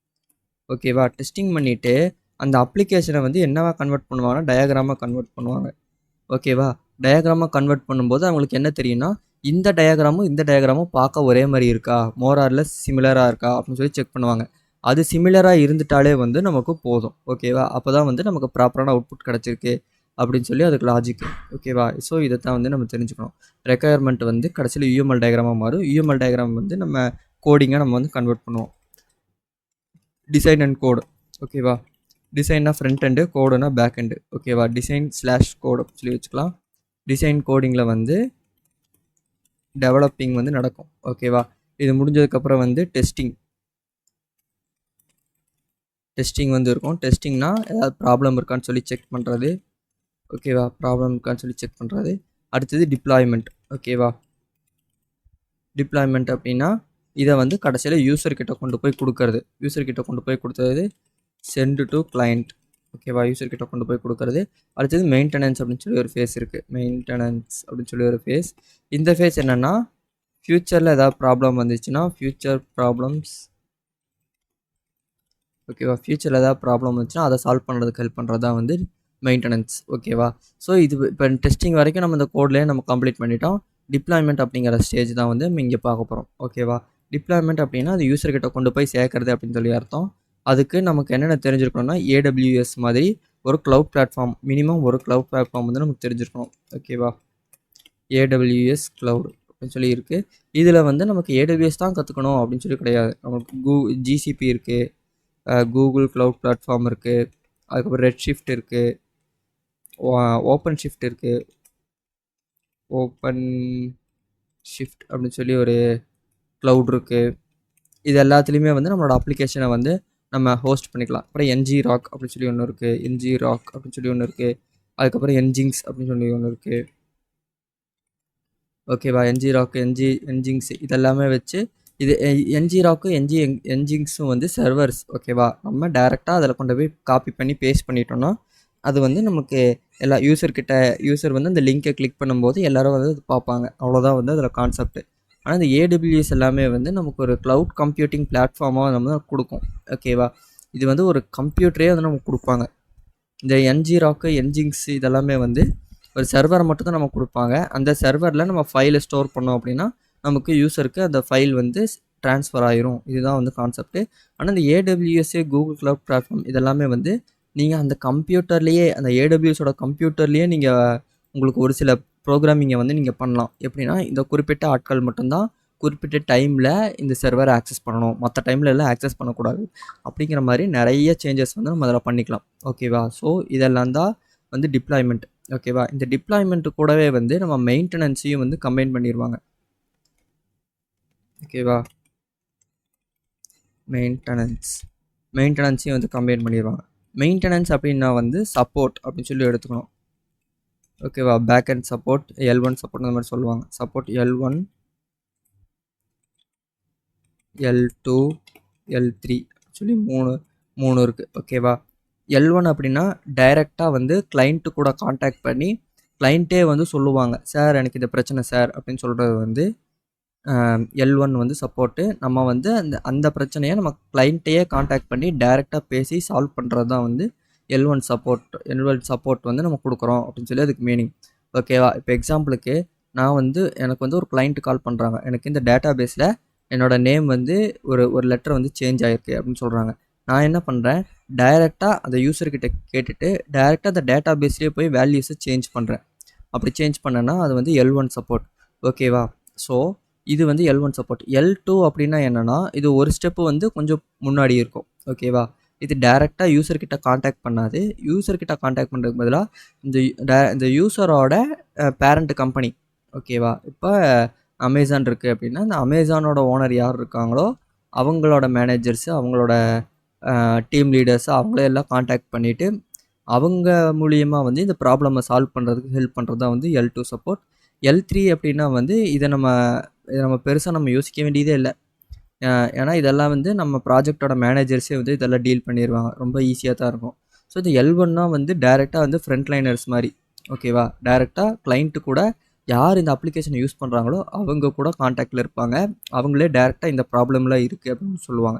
ஓகேவா? டெஸ்டிங் பண்ணிவிட்டு அந்த அப்ளிகேஷனை வந்து என்னவா கன்வெர்ட் பண்ணுவாங்கன்னா டயக்ராமாக கன்வெர்ட் பண்ணுவாங்க. ஓகேவா? டயக்ராமாக கன்வெர்ட் பண்ணும்போது அவங்களுக்கு என்ன தெரியும்னா, இந்த டயக்ராமும் இந்த டயக்ராமும் பார்க்க ஒரே மாதிரி இருக்கா, மோர் ஆர் லெஸ் சிமிலராக இருக்கா அப்படின்னு சொல்லி செக் பண்ணுவாங்க. அது சிமிலராக இருந்துட்டாலே வந்து நமக்கு போதும். ஓகேவா? அப்போ தான் வந்து நமக்கு ப்ராப்பரான அவுட்புட் கிடச்சிருக்கு அப்படின்னு சொல்லி அதுக்கு லாஜிக். ஓகேவா? ஸோ இதை தான் வந்து நம்ம தெரிஞ்சுக்கணும். ரெக்குயர்மெண்ட் வந்து கடைசியில் யூஎம்எல் டயக்ராமாக மாறும். யூஎம்எல் டயக்ராம் வந்து நம்ம கோடிங்காக நம்ம வந்து கன்வெர்ட் பண்ணுவோம். டிசைன் அண்ட் கோடு. ஓகேவா? டிசைன்னா ஃப்ரண்ட் எண்டு, கோடுனா பேக் எண்டு. ஓகேவா? டிசைன் ஸ்லாஷ் கோடு சொல்லி வச்சுக்கலாம். டிசைன் கோடிங்கில் வந்து டெவலப்பிங் வந்து நடக்கும். ஓகேவா? இது முடிஞ்சதுக்கப்புறம் வந்து டெஸ்டிங் வந்து இருக்கும். டெஸ்டிங்னா ஏதாவது ப்ராப்ளம் இருக்கான்னு சொல்லி செக் பண்ணுறது. ஓகேவா? ப்ராப்ளம் இருக்கான்னு சொல்லி செக் பண்ணுறது. அடுத்தது டிப்ளாய்மெண்ட். ஓகேவா? டிப்ளாய்மெண்ட் அப்படின்னா இதை வந்து கடைசியில் யூசர்கிட்ட கொண்டு போய் கொடுக்கறது. யூசர்கிட்ட கொண்டு போய் கொடுத்தது சென்ட் டு கிளைண்ட். ஓகேவா? யூசர்கிட்ட கொண்டு போய் கொடுக்கறது. அடுத்தது மெயின்டெனன்ஸ் அப்படின்னு சொல்லி ஒரு ஃபேஸ் இருக்குது. மெயின்டெனன்ஸ் அப்படின்னு சொல்லி ஒரு ஃபேஸ். இந்த ஃபேஸ் என்னென்னா, ஃப்யூச்சரில் ஏதாவது ப்ராப்ளம் வந்துச்சுன்னா ஃப்யூச்சர் ப்ராப்ளம்ஸ். ஓகேவா? ஃப்யூச்சரில் ஏதாவது ப்ராப்ளம் வந்துச்சுன்னா அதை சால்வ் பண்ணுறதுக்கு ஹெல்ப் பண்ணுறது தான் வந்து மெயின்டெனன்ஸ். ஓகேவா? ஸோ இது இப்போ டெஸ்டிங் வரைக்கும் நம்ம இந்த கோட்லேயே நம்ம கம்ப்ளீட் பண்ணிட்டோம். டிப்ளாய்மெண்ட் அப்படிங்கிற ஸ்டேஜ் தான் வந்து நம்ம இங்கே பார்க்க போகிறோம். ஓகேவா? டிப்ளாய்மெண்ட் அப்படின்னா அது யூசர்கிட்ட கொண்டு போய் சேர்க்கறது அப்படின்னு சொல்லி அர்த்தம். அதுக்கு நமக்கு என்னென்ன தெரிஞ்சிருக்கணும்னா, AWS மாதிரி ஒரு க்ளவுட் பிளாட்ஃபார்ம், மினிமம் ஒரு க்ளவுட் பிளாட்ஃபார்ம் வந்து நமக்கு தெரிஞ்சிருக்கணும். ஓகேவா? AWS க்ளவுட் அப்படின்னு சொல்லி இருக்குது. இதில் வந்து நமக்கு AWS தான் கற்றுக்கணும் அப்படின்னு சொல்லி கிடையாது. நமக்கு GCP இருக்குது, கூகுள் க்ளவுட் பிளாட்ஃபார்ம் இருக்குது, அதுக்கப்புறம் ரெட் ஷிஃப்ட் இருக்குது, ஓப்பன் ஷிஃப்ட் இருக்குது. ஓப்பன் ஷிஃப்ட் அப்படின்னு சொல்லி ஒரு க்ளவுட் இருக்குது. இது எல்லாத்துலேயுமே வந்து நம்மளோட அப்ளிகேஷனை வந்து நம்ம ஹோஸ்ட் பண்ணிக்கலாம். அப்புறம் NGRock அப்படின்னு சொல்லி ஒன்று இருக்குது. NGRock அப்படின்னு சொல்லி ஒன்று இருக்குது. அதுக்கப்புறம் Nginx அப்படின்னு சொல்லி ஒன்று இருக்குது. ஓகேவா? NGRock, Nginx இதெல்லாமே வச்சு இது NGRock, Nginxும் வந்து சர்வர்ஸ். ஓகேவா? நம்ம டேரெக்டாக அதில் கொண்டு போய் காப்பி பண்ணி பேஸ்ட் பண்ணிட்டோம்னா அது வந்து நமக்கு எல்லா யூசர் வந்து அந்த லிங்கை கிளிக் பண்ணும்போது எல்லோரும் வந்து பார்ப்பாங்க. அவ்வளோதான் வந்து அதில் கான்செப்ட். ஆனால் இந்த AWS எல்லாமே வந்து நமக்கு ஒரு க்ளவுட் கம்ப்யூட்டிங் பிளாட்ஃபார்மாக நம்ம கொடுக்கும். ஓகேவா? இது வந்து ஒரு கம்ப்யூட்டரே வந்து நமக்கு கொடுப்பாங்க. இந்த NGRock, Nginx இதெல்லாமே வந்து ஒரு சர்வரை மட்டும் தான் நமக்கு கொடுப்பாங்க. அந்த சர்வரில் நம்ம ஃபைலை ஸ்டோர் பண்ணோம் அப்படின்னா நமக்கு யூசருக்கு அந்த ஃபைல் வந்து ட்ரான்ஸ்ஃபர் ஆயிரும். இதுதான் வந்து கான்செப்ட்டு. ஆனால் இந்த AWS, கூகுள் க்ளவுட் பிளாட்ஃபார்ம் இதெல்லாமே வந்து நீங்கள் அந்த கம்ப்யூட்டர்லேயே, அந்த AWSோட கம்ப்யூட்டர்லேயே நீங்கள் உங்களுக்கு ஒரு சில ப்ரோக்ராமிங்கை வந்து நீங்கள் பண்ணலாம். எப்படின்னா, இந்த குறிப்பிட்ட ஆட்கள் மட்டும்தான் குறிப்பிட்ட டைமில் இந்த சர்வரை ஆக்சஸ் பண்ணணும், மற்ற டைமில் எல்லாம் ஆக்சஸ் பண்ணக்கூடாது அப்படிங்கிற மாதிரி நிறைய சேஞ்சஸ் வந்து நம்ம அதில் பண்ணிக்கலாம். ஓகேவா? ஸோ இதெல்லாம் தான் வந்து டிப்ளாய்மெண்ட். ஓகேவா? இந்த டிப்ளாய்மெண்ட்டு கூடவே வந்து நம்ம மெயின்டெனன்ஸையும் வந்து கம்பைன் பண்ணிடுவாங்க. ஓகேவா? மெயின்டெனன்ஸையும் வந்து கம்பைன் பண்ணிடுவாங்க. மெயின்டெனன்ஸ் அப்படின்னா வந்து சப்போர்ட் அப்படின்னு சொல்லி எடுத்துக்கணும். ஓகேவா? Back and support, L1 support அந்த மாதிரி சொல்லுவாங்க. சப்போர்ட் L1, L2, L3 சொல்லி மூணு இருக்குது. ஓகேவா? L1 அப்படின்னா டைரெக்டாக வந்து கிளைண்ட்டு கூட காண்டாக்ட் பண்ணி கிளைண்ட்டே வந்து சொல்லுவாங்க, சார் எனக்கு இந்த பிரச்சனை சார் அப்படின்னு சொல்கிறது வந்து L1 வந்து சப்போர்ட்டு. நம்ம வந்து அந்த பிரச்சனையை நம்ம கிளைண்ட்டையே காண்டாக்ட் பண்ணி டைரெக்டாக பேசி சால்வ் பண்ணுறது தான் வந்து L1 சப்போர்ட் வந்து நம்ம கொடுக்குறோம் அப்படின்னு சொல்லி அதுக்கு மீனிங். ஓகேவா? இப்போ எக்ஸாம்பிளுக்கு எனக்கு வந்து ஒரு கிளைண்ட் கால் பண்ணுறாங்க, எனக்கு இந்த டேட்டா பேஸில் என்னோடய நேம் வந்து ஒரு லெட்டர் வந்து சேஞ்ச் ஆகிருக்கு அப்படின்னு சொல்கிறாங்க. நான் என்ன பண்ணுறேன், டைரெக்டாக அந்த யூசர்கிட்ட கேட்டுட்டு டைரெக்டாக அந்த டேட்டா பேஸ்லேயே போய் வேல்யூஸை சேஞ்ச் பண்ணுறேன். அப்படி சேஞ்ச் பண்ணேன்னா அது வந்து L1 சப்போர்ட். ஓகேவா? ஸோ இது வந்து L1 சப்போர்ட். L2 அப்படின்னா என்னென்னா, இது ஒரு ஸ்டெப்பு வந்து கொஞ்சம் முன்னாடி இருக்கும். ஓகேவா? இது டைரெக்டாக யூசர்கிட்ட காண்டாக்ட் பண்ணாது. யூசர்கிட்ட காண்டாக்ட் பண்ணுறதுக்கு பதிலாக இந்த யூசரோட பேரண்ட் கம்பெனி. ஓகேவா? இப்போ அமேசான் இருக்குது அப்படின்னா, இந்த அமேசானோட ஓனர் யார் இருக்காங்களோ அவங்களோட மேனேஜர்ஸு, அவங்களோட டீம் லீடர்ஸ் அவங்களையெல்லாம் காண்டாக்ட் பண்ணிவிட்டு அவங்க மூலியமாக வந்து இந்த ப்ராப்ளமை சால்வ் பண்ணுறதுக்கு ஹெல்ப் பண்ணுறது தான் வந்து L2 சப்போர்ட். L3 அப்படின்னா வந்து இதை நம்ம பெருசாக நம்ம யோசிக்க வேண்டியதே இல்லை. ஏன்னா இதெல்லாம் வந்து நம்ம ப்ராஜெக்டோட மேனேஜர்ஸே வந்து இதெல்லாம் டீல் பண்ணிடுவாங்க. ரொம்ப ஈஸியாக தான் இருக்கும். ஸோ இந்த L1னா வந்து டைரெக்டாக வந்து ஃப்ரண்ட் லைனர்ஸ் மாதிரி, ஓகேவா, டைரெக்டாக கிளைண்ட்டு கூட யார் இந்த அப்ளிகேஷனை யூஸ் பண்ணுறாங்களோ அவங்க கூட காண்டாக்டில் இருப்பாங்க. அவங்களே டைரெக்டாக இந்த ப்ராப்ளம்லாம் இருக்குது அப்படின்னு சொல்லுவாங்க.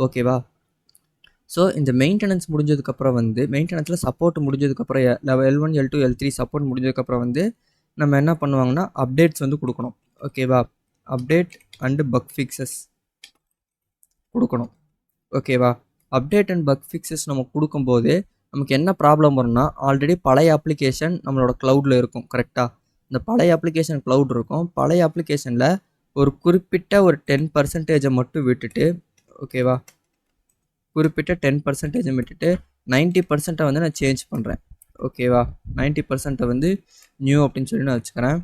ஓகேவா. ஸோ இந்த மெயின்டெனன்ஸ் முடிஞ்சதுக்கப்புறம் வந்து மெயின்டெனன்ஸில் சப்போர்ட் முடிஞ்சதுக்கப்புறம் L1 L2 L3 சப்போர்ட் முடிஞ்சதுக்கப்புறம் வந்து நம்ம என்ன பண்ணுவாங்கன்னா அப்டேட்ஸ் வந்து கொடுக்கணும். ஓகேவா. அப்டேட் அண்டு பக் ஃபிக்ஸஸ் கொடுக்கணும். ஓகேவா. அப்டேட் அண்ட் பக் ஃபிக்ஸஸ் நம்ம கொடுக்கும்போது நமக்கு என்ன ப்ராப்ளம் வரும்னா, ஆல்ரெடி பழைய அப்ளிகேஷன் நம்மளோட க்ளவுடில் இருக்கும். கரெக்டாக இந்த பழைய அப்ளிகேஷன் க்ளவுட் இருக்கும். பழைய அப்ளிகேஷனில் ஒரு குறிப்பிட்ட ஒரு 10% மட்டும் விட்டுட்டு, ஓகேவா, குறிப்பிட்ட 10% விட்டுட்டு 90% வந்து நான் சேஞ்ச் பண்ணுறேன். ஓகேவா. 90% வந்து நியூ அப்படின்னு சொல்லி நான் வச்சுக்கிறேன்.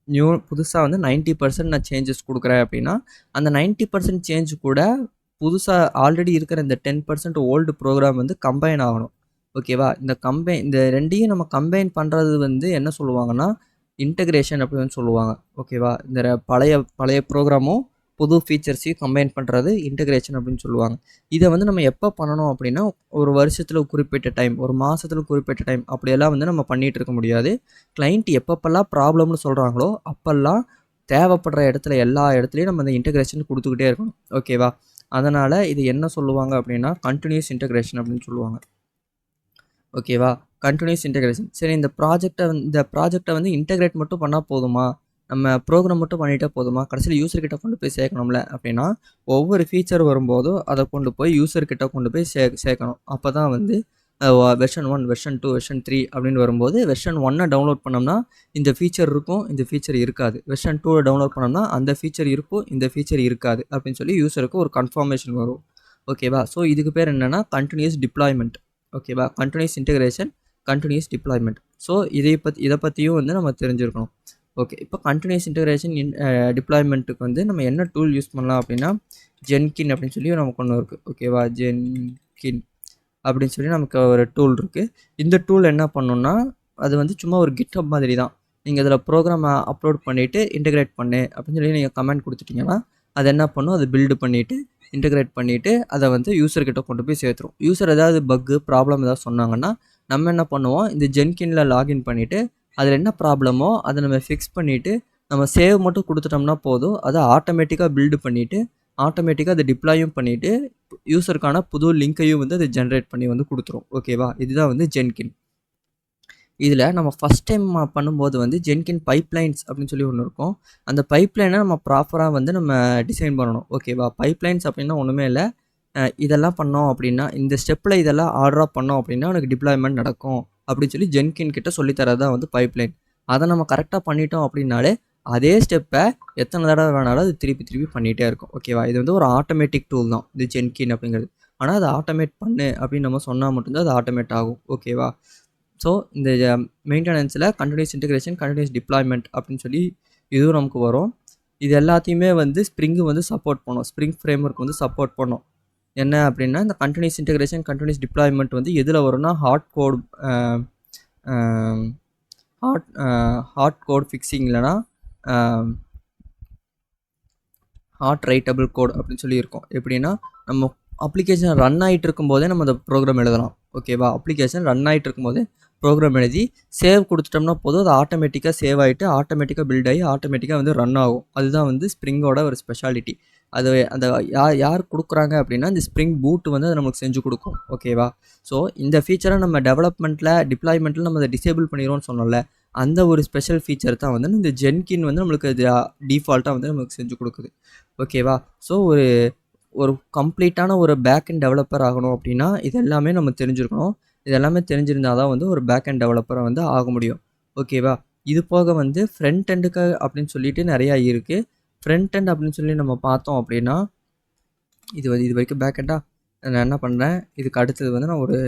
நியூ புதுசாக வந்து 90% நான் சேஞ்சஸ் கொடுக்குறேன் அப்படின்னா அந்த 90% சேஞ்ச் கூட புதுசாக ஆல்ரெடி இருக்கிற இந்த 10% ஓல்டு ப்ரோக்ராம் வந்து கம்பைன் ஆகணும். ஓகேவா. இந்த ரெண்டையும் நம்ம கம்பைன் பண்ணுறது வந்து என்ன சொல்லுவாங்கன்னா இன்டகிரேஷன் அப்படின்னு சொல்லுவாங்க. ஓகேவா. இந்த பழைய ப்ரோக்ராமும் புது ஃபீச்சர்ஸையும் கம்பைன் பண்ணுறது இன்டகிரேஷன் அப்படின்னு சொல்லுவாங்க. இதை வந்து நம்ம எப்போ பண்ணணும் அப்படின்னா ஒரு வருஷத்தில் குறிப்பிட்ட டைம், ஒரு மாதத்தில் குறிப்பிட்ட டைம் அப்படியெல்லாம் வந்து நம்ம பண்ணிகிட்டு இருக்க முடியாது. கிளைண்ட் எப்பப்பெல்லாம் ப்ராப்ளம்னு சொல்கிறாங்களோ அப்போல்லாம் தேவைப்படுற இடத்துல எல்லா இடத்துலையும் நம்ம அந்த இன்டகிரேஷன் கொடுத்துக்கிட்டே இருக்கணும். ஓகேவா. அதனால் இது என்ன சொல்லுவாங்க அப்படின்னா கண்டினியூஸ் இன்டகிரேஷன் அப்படின்னு சொல்லுவாங்க. ஓகேவா. Continuous integration. சரி, இந்த ப்ராஜெக்டை வந்து இன்டகிரேட் மட்டும் பண்ணால் போதுமா, நம்ம ப்ரோக்ராம் மட்டும் பண்ணிட்டா போதுமா, கடைசியில் யூசர்கிட்ட கொண்டு போய் சேர்க்கணும்ல அப்படின்னா ஒவ்வொரு ஃபீச்சர் வரும்போதும் அதை கொண்டு போய் யூசர்கிட்ட கொண்டு போய் சேர்க்கணும். அப்போ தான் வந்து வெர்ஷன் 1 வெர்ஷன் 2 வெர்ஷன் 3 அப்படின்னு வரும்போது வெர்ஷன் 1 டவுன்லோட் பண்ணோம்னா இந்த ஃபீச்சர் இருக்கும், இந்த ஃபீச்சர் இருக்காது. வெர்ஷன் 2 டவுன்லோட் பண்ணோம்னா அந்த ஃபீச்சர் இருக்கும், இந்த ஃபீச்சர் இருக்காது அப்படின்னு சொல்லி யூசருக்கு ஒரு கன்ஃபர்மேஷன் வரும். ஓகேவா. ஸோ இதுக்கு பேர் என்னென்னா கண்டினியூஸ் டிப்ளாய்மெண்ட். ஓகேவா. Continuous integration, continuous deployment. So இதை பற்றியும் வந்து நம்ம தெரிஞ்சிருக்கணும். ஓகே. இப்போ கண்டினியூஸ் இன்டகிரேஷன் டிப்ளாய்மெண்ட்டுக்கு வந்து நம்ம என்ன டூல் யூஸ் பண்ணலாம் அப்படின்னா ஜென்கின் அப்படின்னு சொல்லி நமக்கு ஒன்று இருக்குது. ஓகேவா. ஜென்கின் அப்படின்னு சொல்லி நமக்கு ஒரு டூல் இருக்குது. இந்த டூல் என்ன பண்ணணும்னா அது வந்து சும்மா ஒரு கிட்ஹப் மாதிரி தான். நீங்கள் அதில் ப்ரோக்ராமை அப்லோட் பண்ணிவிட்டு இன்டகிரேட் பண்ணு அப்படின்னு சொல்லி நீங்கள் கமெண்ட் கொடுத்துட்டிங்கன்னா அது என்ன பண்ணும், அது பில்டு பண்ணிவிட்டு இன்டகிரேட் பண்ணிவிட்டு அதை வந்து யூசர்கிட்ட கொண்டு போய் சேர்த்துரும். யூசர் ஏதாவது பக்கு ப்ராப்ளம் ஏதாவது சொன்னாங்கன்னா நம்ம என்ன பண்ணுவோம், இந்த ஜென்கினில் லாகின் பண்ணிவிட்டு அதில் என்ன ப்ராப்ளமோ அதை நம்ம ஃபிக்ஸ் பண்ணிவிட்டு நம்ம சேவ் மட்டும் கொடுத்துட்டோம்னா போதும். அதை ஆட்டோமேட்டிக்காக பில்டு பண்ணிவிட்டு ஆட்டோமேட்டிக்காக அதை டிப்ளாயும் பண்ணிவிட்டு யூசருக்கான புது லிங்க்கையும் வந்து அதை ஜென்ரேட் பண்ணி வந்து கொடுத்துரும். ஓகேவா. இதுதான் வந்து ஜென்கின். இதில் நம்ம ஃபஸ்ட் டைம் பண்ணும்போது வந்து ஜென்கின் பைப்லைன்ஸ் அப்படின்னு சொல்லி ஒன்று இருக்கும். அந்த பைப்லைனை நம்ம ப்ராப்பராக வந்து நம்ம டிசைன் பண்ணணும். ஓகேவா. பைப்லைன்ஸ் அப்படின்னா ஒன்றுமே இல்லை, இதெல்லாம் பண்ணோம் அப்படின்னா இந்த ஸ்டெப்பில் இதெல்லாம் ஆர்டராக பண்ணோம் அப்படின்னா உனக்கு டிப்ளாய்மெண்ட் நடக்கும் அப்படின்னு சொல்லி ஜென்கின் கிட்ட சொல்லித்தரது தான் வந்து பைப்லைன். அதை நம்ம கரெக்டாக பண்ணிட்டோம் அப்படின்னாலே அதே ஸ்டெப்பை எத்தனை தடவை வேணாலும் அது திருப்பி பண்ணிகிட்டே இருக்கும். ஓகேவா. இது வந்து ஒரு ஆட்டோமேட்டிக் டூல் தான் இது ஜென்கின் அப்படிங்கிறது. ஆனால் அதை ஆட்டோமேட் பண்ணு அப்படின்னு நம்ம சொன்னால் மட்டும்தான் அது ஆட்டோமேட் ஆகும். ஓகேவா. ஸோ இந்த மெயின்டெனன்ஸில் கண்டினியூஸ் இன்டகிரேஷன், கண்டினியூஸ் டிப்ளாய்மெண்ட் அப்படின்னு சொல்லி இதுவும் நமக்கு வரும். இது எல்லாத்தையுமே வந்து ஸ்ப்ரிங்கு வந்து சப்போர்ட் பண்ணும். ஸ்ப்ரிங் ஃப்ரேம்வொர்க் வந்து சப்போர்ட் பண்ணும். என்ன அப்படின்னா இந்த கண்டினியூஸ் இன்டகிரேஷன், கண்டினியூஸ் டிப்ளாய்மெண்ட் வந்து எதில் வரும்னா ஹார்ட் கோட் ஃபிக்ஸிங் இல்லைனா ஹார்ட் ரைட்டபிள் கோட் அப்படின்னு சொல்லி இருக்கும். எப்படின்னா நம்ம அப்ளிகேஷன் ரன் ஆகிட்டு இருக்கும்போதே நம்ம அந்த ப்ரோக்ராம் எழுதலாம். ஓகேவா. அப்ளிகேஷன் ரன் ஆகிட்டு இருக்கும்போதே ப்ரோக்ராம் எழுதி சேவ் கொடுத்துட்டோம்னா போதும், அது ஆட்டோமேட்டிக்காக சேவ் ஆகிட்டு ஆட்டோமேட்டிக்காக பில்ட் ஆகி ஆட்டோமேட்டிக்காக வந்து ரன் ஆகும். அதுதான் வந்து ஸ்ப்ரிங்கோட ஒரு ஸ்பெஷாலிட்டி. அது அந்த யார் கொடுக்குறாங்க அப்படின்னா இந்த ஸ்ப்ரிங் பூட் வந்து அதை நமக்கு செஞ்சு கொடுக்கும். ஓகேவா. ஸோ இந்த ஃபீச்சரை நம்ம டெவலப்மெண்ட்டில் டிப்ளாய்மெண்ட்டில் நம்ம அதை டிசேபிள் பண்ணிடுவோம்னு சொன்னோம்ல, அந்த ஒரு ஸ்பெஷல் ஃபீச்சர் தான் வந்து இந்த ஜென்கின் வந்து நம்மளுக்கு அது டிஃபால்ட்டாக வந்து நமக்கு செஞ்சு கொடுக்குது. ஓகேவா. ஸோ ஒரு கம்ப்ளீட்டான ஒரு பேக் அண்ட் டெவலப்பர் ஆகணும் அப்படின்னா இது எல்லாமே நம்ம தெரிஞ்சிருக்கணும். இது எல்லாமே தெரிஞ்சிருந்தால் தான் வந்து ஒரு பேக் அண்ட் டெவலப்பரை வந்து ஆக முடியும். ஓகேவா. இது போக வந்து ஃப்ரண்ட் எண்டுக்கு அப்படின்னு சொல்லிட்டு நிறையா இருக்குது. ஃப்ரண்ட் எண்ட் அப்படின்னு சொல்லி நம்ம பார்த்தோம் அப்படின்னா இது வரைக்கும் பேக் எண்டாக நான் என்ன பண்ணுறேன், இதுக்கு அடுத்தது வந்து நான் ஒரு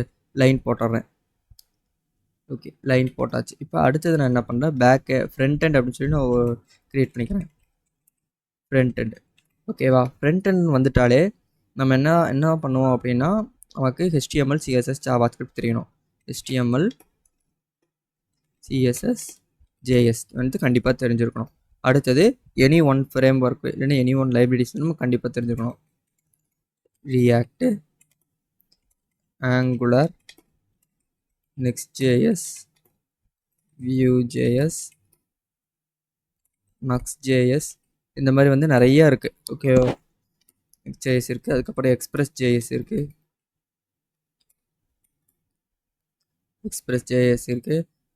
லைன் போட்டுடுறேன். ஓகே, லைன் போட்டாச்சு. இப்போ அடுத்தது நான் என்ன பண்ணுறேன், ஃப்ரண்ட் எண்ட் அப்படின்னு சொல்லி நான் க்ரியேட் பண்ணிக்கிறேன். Front end. ஓகேவா? ஃப்ரண்ட் எண்ட் வந்துட்டாலே நம்ம என்ன பண்ணுவோம் அப்படின்னா, நமக்கு HTML, CSS, JavaScript தெரியணும். HTML, CSS, JS வந்து கண்டிப்பாக தெரிஞ்சிருக்கணும். அடுத்தது எனி ஒன் ஃப்ரேம் ஒர்க் இல்லைன்னா எனி ஒன் லைப்ரரிஸ் நம்ம கண்டிப்பாக தெரிஞ்சுக்கணும். React, Angular, Next.js, Vue.js, Nuxt.js இந்த மாதிரி வந்து நிறைய இருக்குது. ஓகே, Next.js இருக்குது, அதுக்கப்புறம் Express.js இருக்குது,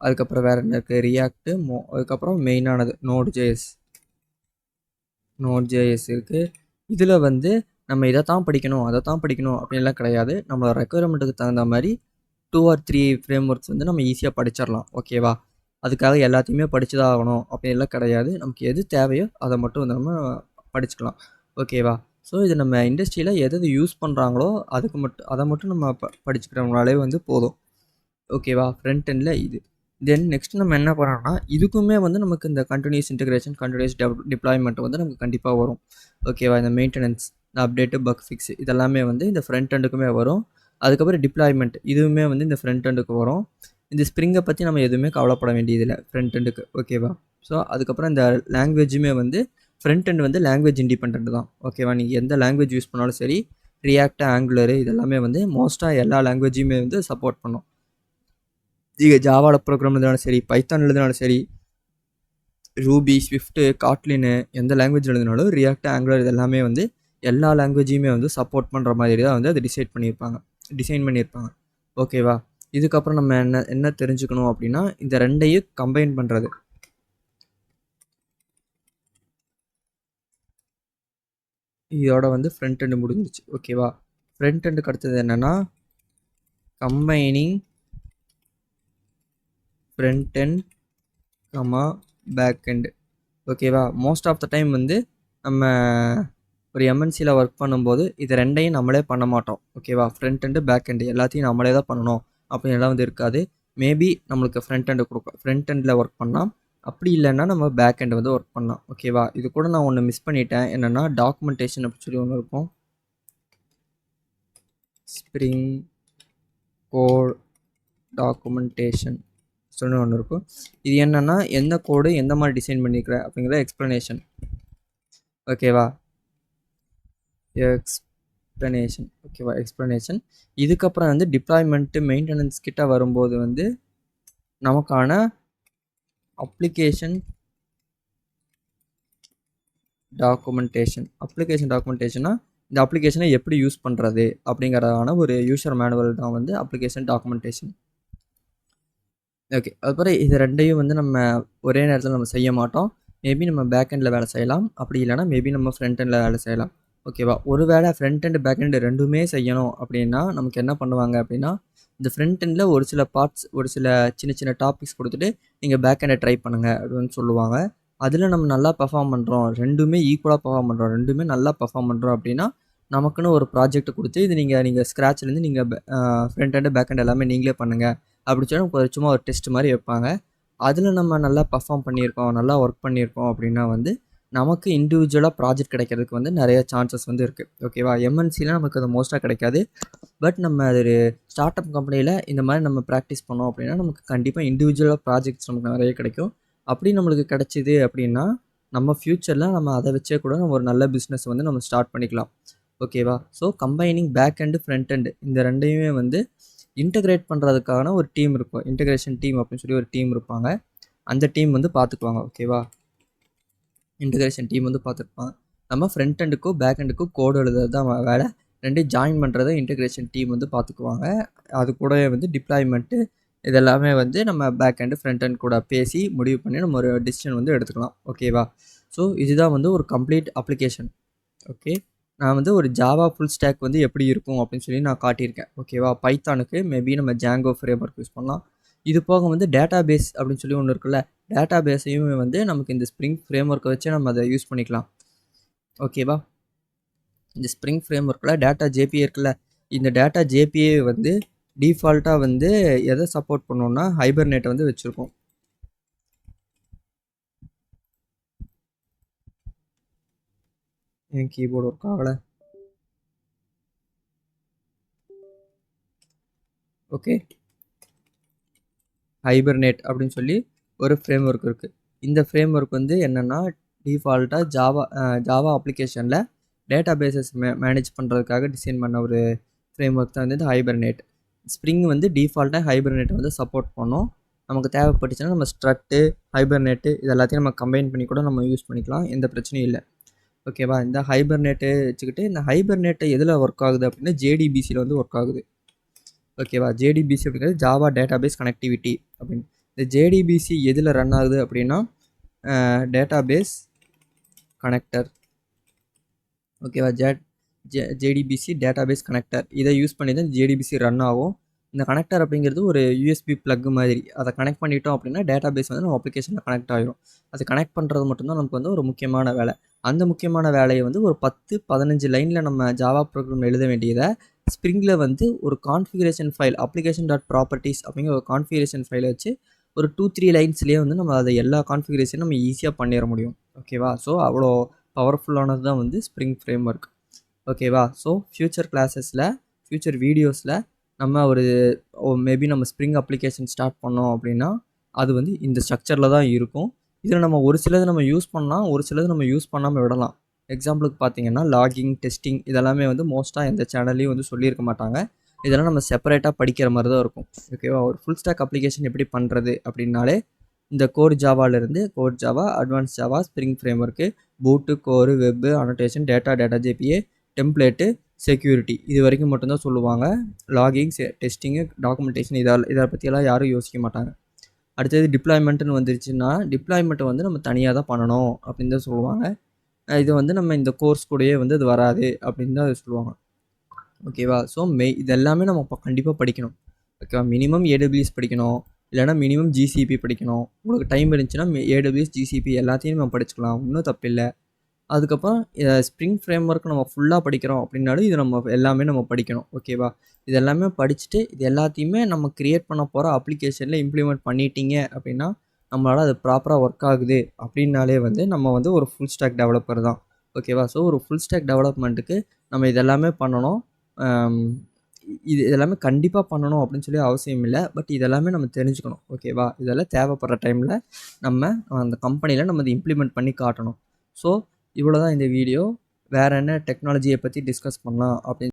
அதுக்கப்புறம் வேறு என்ன இருக்குது, React, அதுக்கப்புறம் மெயினானது Node.js இருக்குது. இதில் வந்து நம்ம இதை தான் படிக்கணும் அதை தான் படிக்கணும் அப்படின்லாம் கிடையாது. நம்மளோட ரெக்குயர்மெண்ட்டுக்கு தகுந்த மாதிரி 2 or 3 ஃப்ரேம் ஒர்க்ஸ் வந்து நம்ம ஈஸியாக படிச்சிடலாம். ஓகேவா? அதுக்காக எல்லாத்தையுமே படிச்சு தான் ஆகணும் அப்படின்லாம் கிடையாது. நமக்கு எது தேவையோ அதை மட்டும் வந்து நம்ம படிச்சுக்கலாம். ஓகேவா? ஸோ இது நம்ம இண்டஸ்ட்ரியில் எது யூஸ் பண்ணுறாங்களோ அதை மட்டும் நம்ம படிச்சுக்கிறவங்களாலே வந்து போதும். ஓகேவா? ஃப்ரண்ட் எண்டில் இது. தென் நெக்ஸ்ட் நம்ம என்ன பண்ணோம்னா, இதுக்குமே வந்து நமக்கு இந்த கண்டினியூஸ் இன்டெகிரேஷன், கண்டினியூஸ் டிப்ளாய்மெண்ட் வந்து நமக்கு கண்டிப்பாக வரும். ஓகேவா? இந்த மெயின்டெனன்ஸ், இந்த அப்டேட்டு, பக் ஃபிக்ஸ் இதெல்லாமே வந்து இந்த ஃப்ரண்ட் எண்டுக்குமே வரும். அதுக்கப்புறம் டிப்ளாய்மெண்ட் இதுவுமே வந்து இந்த ஃப்ரண்ட் எண்டுக்கு வரும். இந்த ஸ்ப்ரிங்கை பற்றி நம்ம எதுவுமே கவலைப்பட வேண்டியதில்லை ஃப்ரண்ட் எண்டுக்கு. ஓகேவா? ஸோ அதுக்கப்புறம் இந்த லாங்குவேஜுமே வந்து ஃப்ரண்ட் எண்ட் வந்து லாங்குவேஜ் இண்டிபெண்ட் தான். ஓகேவா? நீங்கள் எந்த லாங்குவேஜ் யூஸ் பண்ணாலும் சரி, ரியாக்ட், ஆங்குலரு இதெல்லாமே வந்து மோஸ்ட்டாக எல்லா லாங்குவேஜுமே வந்து சப்போர்ட் பண்ணும். நீங்கள் ஜாவாவில் ப்ரோக்ராம் எழுதினாலும் சரி, பைத்தான் எழுதினாலும் சரி, ரூபி, ஸ்விஃப்ட்டு, காட்லின்னு எந்த லாங்குவேஜ் எழுதினாலும் ரியாக்ட், ஆங்குலர் இதெல்லாமே வந்து எல்லா லாங்குவேஜையுமே வந்து சப்போர்ட் பண்ணுற மாதிரி தான் வந்து அதை டிசைன் பண்ணியிருப்பாங்க. ஓகேவா? இதுக்கப்புறம் நம்ம என்ன தெரிஞ்சுக்கணும் அப்படின்னா, இந்த ரெண்டையும் கம்பைன் பண்ணுறது. இதோட வந்து ஃப்ரண்ட் எண்டு முடிஞ்சிச்சு. ஓகேவா? ஃப்ரண்ட் எண்டுக்கு அடுத்தது என்னென்னா, combining front end back end. ஓகேவா? மோஸ்ட் ஆஃப் த டைம் வந்து நம்ம ஒரு எம்என்சியில் ஒர்க் பண்ணும்போது இது ரெண்டையும் நம்மளே பண்ண மாட்டோம். ஓகேவா? ஃப்ரண்ட் எண்டு, பேக் எண்டு எல்லாத்தையும் நம்மளே தான் பண்ணணும் அப்படின்லாம் வந்து இருக்காது. மேபி நம்மளுக்கு ஃப்ரண்ட் எண்டு கொடுக்கும், ஃப்ரண்ட் எண்டில் ஒர்க் பண்ணலாம். அப்படி இல்லைன்னா நம்ம பேக் எண்டு வந்து ஒர்க் பண்ணலாம். ஓகேவா? இது கூட நான் ஒன்று மிஸ் பண்ணிட்டேன். என்னென்னா டாக்குமெண்டேஷன் அப்படின்னு சொல்லி ஒன்று இருக்கும். ஸ்ப்ரிங் கோட் டாக்குமெண்டேஷன் சொல்லி ஒன்று இருக்கும். இது என்னென்னா எந்த கோடு எந்த மாதிரி டிசைன் பண்ணியிருக்கிற அப்படிங்கிற எக்ஸ்ப்ளனேஷன். ஓகேவா? எக்ஸ்ப்ளனேஷன். இதுக்கப்புறம் வந்து டிப்ளாய்மெண்ட்டு, மெயின்டெனன்ஸ் கிட்ட வரும்போது வந்து நமக்கான அப்ளிகேஷன் டாக்குமெண்டேஷன்னா இந்த அப்ளிகேஷனை எப்படி யூஸ் பண்ணுறது அப்படிங்கிறதான ஒரு யூசர் மேனுவல் தான் வந்து அப்ளிகேஷன் டாக்குமெண்டேஷன். ஓகே, அதுக்கப்புறம் இது ரெண்டையும் வந்து நம்ம ஒரே நேரத்தில் நம்ம செய்ய மாட்டோம். மேபி நம்ம பேக் எண்டில் வேலை செய்யலாம், அப்படி இல்லைனா மேபி நம்ம ஃப்ரண்ட் எண்டில் வேலை செய்யலாம். ஓகேவா? ஒரு வேளை ஃப்ரண்ட் எண்டு பேக் எண்டு ரெண்டுமே செய்யணும் அப்படின்னா நமக்கு என்ன பண்ணுவாங்க அப்படின்னா, இந்த ஃப்ரண்ட் எண்டில் ஒரு சில பார்ட்ஸ், ஒரு சில சின்ன சின்ன டாபிக்ஸ் கொடுத்துட்டு நீங்கள் பேக் எண்டை ட்ரை பண்ணுங்கள் அப்படின்னு சொல்லுவாங்க. அதில் நம்ம நல்லா பர்ஃபார்ம் பண்ணுறோம், ரெண்டுமே ஈக்குவலாக பர்ஃபார்ம் பண்ணுறோம், ரெண்டுமே நல்லா பர்ஃபார்ம் பண்ணுறோம் அப்படின்னா நமக்குன்னு ஒரு ப்ராஜெக்ட் கொடுத்து இது நீங்கள் ஸ்க்ராட்ச்லேருந்து நீங்கள் ஃப்ரண்ட் எண்டு பேக் எண்டு எல்லாமே நீங்களே பண்ணுங்கள் அப்படி சொல்லி சும்மா ஒரு டெஸ்ட் மாதிரி வைப்பாங்க. அதில் நம்ம நல்லா பர்ஃபார்ம் பண்ணியிருக்கோம், நல்லா ஒர்க் பண்ணியிருக்கோம் அப்படின்னா வந்து நமக்கு இண்டிவிஜுவலாக ப்ராஜெக்ட் கிடைக்கிறதுக்கு வந்து நிறைய சான்சஸ் வந்து இருக்குது. ஓகேவா? எம்என்சியில் நமக்கு அது மோஸ்ட்டாக கிடைக்காது. பட் நம்ம அது ஒரு ஸ்டார்ட் அப் கம்பெனியில் இந்த மாதிரி நம்ம ப்ராக்டிஸ் பண்ணோம் அப்படின்னா நமக்கு கண்டிப்பாக இண்டிவிஜுவலாக ப்ராஜெக்ட்ஸ் நமக்கு நிறைய கிடைக்கும். அப்படி நம்மளுக்கு கிடைச்சிது அப்படின்னா நம்ம ஃப்யூச்சரில் நம்ம அதை வச்சே கூட நம்ம ஒரு நல்ல பிஸ்னஸ் வந்து நம்ம ஸ்டார்ட் பண்ணிக்கலாம். ஓகேவா? So combining back end, front end இந்த ரெண்டையுமே வந்து இன்டகிரேட் பண்ணுறதுக்கான ஒரு டீம் இருக்கும். இன்டகிரேஷன் டீம் அப்படின்னு சொல்லி ஒரு டீம் இருப்பாங்க. அந்த டீம் வந்து பார்த்துக்குவாங்க. ஓகேவா? இன்டகிரேஷன் டீம் வந்து பார்த்துருப்பாங்க. நம்ம ஃப்ரண்ட் எண்டுக்கும் பேக் எண்டுக்கும் கோடு எழுதுறது தான் வேலை. ரெண்டையும் ஜாயின் பண்ணுறதை இன்டகிரேஷன் டீம் வந்து பார்த்துக்குவாங்க. அது கூட வந்து டிப்ளாய்மெண்ட்டு இதெல்லாமே வந்து நம்ம பேக் எண்டு, ஃப்ரண்ட் எண்ட் கூட பேசி முடிவு பண்ணி நம்ம ஒரு டிசிஷன் வந்து எடுத்துக்கலாம். ஓகேவா? ஸோ இதுதான் வந்து ஒரு கம்ப்ளீட் அப்ளிகேஷன். ஓகே, நான் வந்து ஒரு ஜாவா ஃபுல் ஸ்டாக் வந்து எப்படி இருக்கும் அப்படின்னு சொல்லி நான் காட்டியிருக்கேன். ஓகேவா? பைத்தானுக்கு மேபி நம்ம ஜாங்கோ ஃப்ரேம் ஒர்க் யூஸ் பண்ணலாம். இது போக வந்து டேட்டா பேஸ் அப்படின்னு சொல்லி ஒன்று இருக்குல்ல, டேட்டா பேஸையும் வந்து நமக்கு இந்த ஸ்ப்ரிங் ஃப்ரேம் ஒர்க்கை வச்சு நம்ம அதை யூஸ் பண்ணிக்கலாம். ஓகேவா? இந்த ஸ்ப்ரிங் ஃப்ரேம் ஒர்க்கில் டேட்டா ஜேபிஏ இருக்குல்ல, இந்த டேட்டா ஜேபிஏ வந்து டிஃபால்ட்டாக வந்து எதை சப்போர்ட் பண்ணோன்னா ஹைபர்நேட்டை வந்து வச்சுருக்கோம். என் கீபோர்டு ஒர்க் ஆகலை. ஓகே, ஹைபர்னேட் அப்படின்னு சொல்லி ஒரு ஃப்ரேம் ஒர்க் இருக்குது. இந்த ஃப்ரேம் ஒர்க் வந்து என்னென்னா டிஃபால்ட்டாக ஜாவா அப்ளிகேஷனில் டேட்டா பேசஸ் மேனேஜ் பண்ணுறதுக்காக டிசைன் பண்ண ஒரு ஃப்ரேம் ஒர்க் தான் வந்து ஹைபர்னேட். ஸ்ப்ரிங் வந்து டிஃபால்ட்டாக ஹைபர்னேட்டை வந்து சப்போர்ட் பண்ணோம். நமக்கு தேவைப்பட்டுச்சுன்னா நம்ம ஸ்ட்ரட்டு, ஹைபர்னேட்டு இது எல்லாத்தையும் நம்ம கம்பைன் பண்ணி கூட நம்ம யூஸ் பண்ணிக்கலாம், எந்த பிரச்சனையும் இல்லை. ஓகேவா? இந்த ஹைபர்னேட்டு வச்சுக்கிட்டு இந்த ஹைபர்னேட்டை எதில் ஒர்க் ஆகுது அப்படின்னா ஜேடிபிசியில் வந்து ஒர்க் ஆகுது. ஓகேவா? ஜேடிபிசி அப்படிங்கிறது ஜாவா டேட்டாபேஸ் கனெக்டிவிட்டி அப்படின்னு. இந்த ஜேடிபிசி எதில் ரன் ஆகுது அப்படின்னா டேட்டாபேஸ் கனெக்டர். ஓகேவா? ஜேடிபிசி டேட்டாபேஸ் கனெக்டர் இதை யூஸ் பண்ணி தான் ஜேடிபிசி ரன் ஆகும். இந்த கனெக்டர் அப்படிங்கிறது ஒரு யூஎஸ்பி ப்ளக் மாதிரி. அதை கனெக்ட் பண்ணிட்டோம் அப்படின்னா டேட்டாபேஸ் வந்து நம்ம அப்ளிகேஷனில் கனெக்ட் ஆகிடும். அது கனெக்ட் பண்ணுறது மட்டும்தான் நமக்கு வந்து ஒரு முக்கியமான வேலை. அந்த முக்கியமான வேலையை வந்து ஒரு 10-15 லைனில் நம்ம ஜாவா ப்ரோக்ராம் எழுத வேண்டியதை ஸ்ப்ரிங்கில் வந்து ஒரு கான்ஃபிகரேஷன் ஃபைல் application.properties அப்படிங்கிற ஒரு கான்ஃபிகரேஷன் ஃபைலை வச்சு ஒரு 2-3 லைன்ஸ்லேயே வந்து நம்ம அதை எல்லா கான்ஃபிகரேஷனும் நம்ம ஈஸியாக பண்ணிட முடியும். ஓகேவா? ஸோ அவ்வளோ பவர்ஃபுல்லானது தான் வந்து ஸ்ப்ரிங் ஃப்ரேம் ஒர்க். ஓகேவா? ஸோ ஃப்யூச்சர் கிளாஸஸில், ஃப்யூச்சர் வீடியோஸில் நம்ம மேபி நம்ம ஸ்ப்ரிங் அப்ளிகேஷன் ஸ்டார்ட் பண்ணோம் அப்படின்னா அது வந்து இந்த ஸ்ட்ரக்சரில் தான் இருக்கும். இதில் நம்ம ஒரு சிலது நம்ம யூஸ் பண்ணலாம், ஒரு சிலது நம்ம யூஸ் பண்ணாமல் விடலாம். எக்ஸாம்பிளுக்கு பார்த்தீங்கன்னா லாகிங், டெஸ்டிங் இதெல்லாமே வந்து மோஸ்ட்டாக எந்த சேனல்லையும் வந்து சொல்லியிருக்க மாட்டாங்க. இதெல்லாம் நம்ம செப்பரேட்டாக படிக்கிற மாதிரி தான் இருக்கும். ஓகேவா? ஒரு ஃபுல் ஸ்டாக் அப்ளிகேஷன் எப்படி பண்ணுறது அப்படின்னாலே இந்த கோர் ஜாவாலேருந்து core Java, advance Java, spring framework, boot, core, web, annotation, data JPA, template, security இது வரைக்கும் மட்டும்தான் சொல்லுவாங்க. லாகிங், டெஸ்டிங்கு, டாக்குமெண்டேஷன் இதை பற்றியெல்லாம் யாரும் யோசிக்க மாட்டாங்க. அடுத்தது டிப்ளாய்மெண்ட்டுன்னு வந்துருச்சுன்னா டிப்ளாய்மெண்ட்டை வந்து நம்ம தனியாக தான் பண்ணணும் அப்படின்னு தான் சொல்லுவாங்க. இது வந்து நம்ம இந்த கோர்ஸ் கூடயே வந்து அது வராது அப்படின்னு தான் சொல்லுவாங்க. ஓகேவா? ஸோ இது எல்லாமே நம்ம இப்போ கண்டிப்பாக படிக்கணும். ஓகேவா? மினிமம் ஏடபிள்யூஎஸ் படிக்கணும், இல்லைனா மினிமம் ஜிசிபி படிக்கணும். உங்களுக்கு டைம் இருந்துச்சுன்னா ஏடபிள்யூஎஸ், ஜிசிபி எல்லாத்தையும் நம்ம படிச்சுக்கலாம், ஒன்றும் தப்பில்லை. அதுக்கப்புறம் ஸ்ப்ரிங் ஃப்ரேம் ஒர்க் நம்ம ஃபுல்லாக படிக்கிறோம் அப்படின்னாலும் இது நம்ம எல்லாமே நம்ம படிக்கணும். ஓகேவா? இது எல்லாமே படிச்சுட்டு இது எல்லாத்தையுமே நம்ம க்ரியேட் பண்ண போகிற அப்ளிகேஷனில் இம்ப்ளிமெண்ட் பண்ணிட்டீங்க அப்படின்னா நம்மளால் அது ப்ராப்பராக ஒர்க் ஆகுது அப்படின்னாலே வந்து நம்ம வந்து ஒரு ஃபுல் ஸ்டாக் டெவலப்பர் தான். ஓகேவா? ஸோ ஒரு ஃபுல் ஸ்டாக் டெவலப்மெண்ட்டுக்கு நம்ம இதெல்லாமே பண்ணணும். இது எல்லாமே கண்டிப்பாக பண்ணணும் அப்படின்னு சொல்லி அவசியம் இல்லை. பட் இதெல்லாமே நம்ம தெரிஞ்சுக்கணும். ஓகேவா? இதெல்லாம் தேவைப்படுற டைமில் நம்ம அந்த கம்பெனியில் நம்ம இதை இம்ப்ளிமெண்ட் பண்ணி காட்டணும். ஸோ இவ்வளோ தான் இந்த வீடியோ. வேறு என்ன டெக்னாலஜியை பற்றி டிஸ்கஸ் பண்ணலாம் அப்படின்னு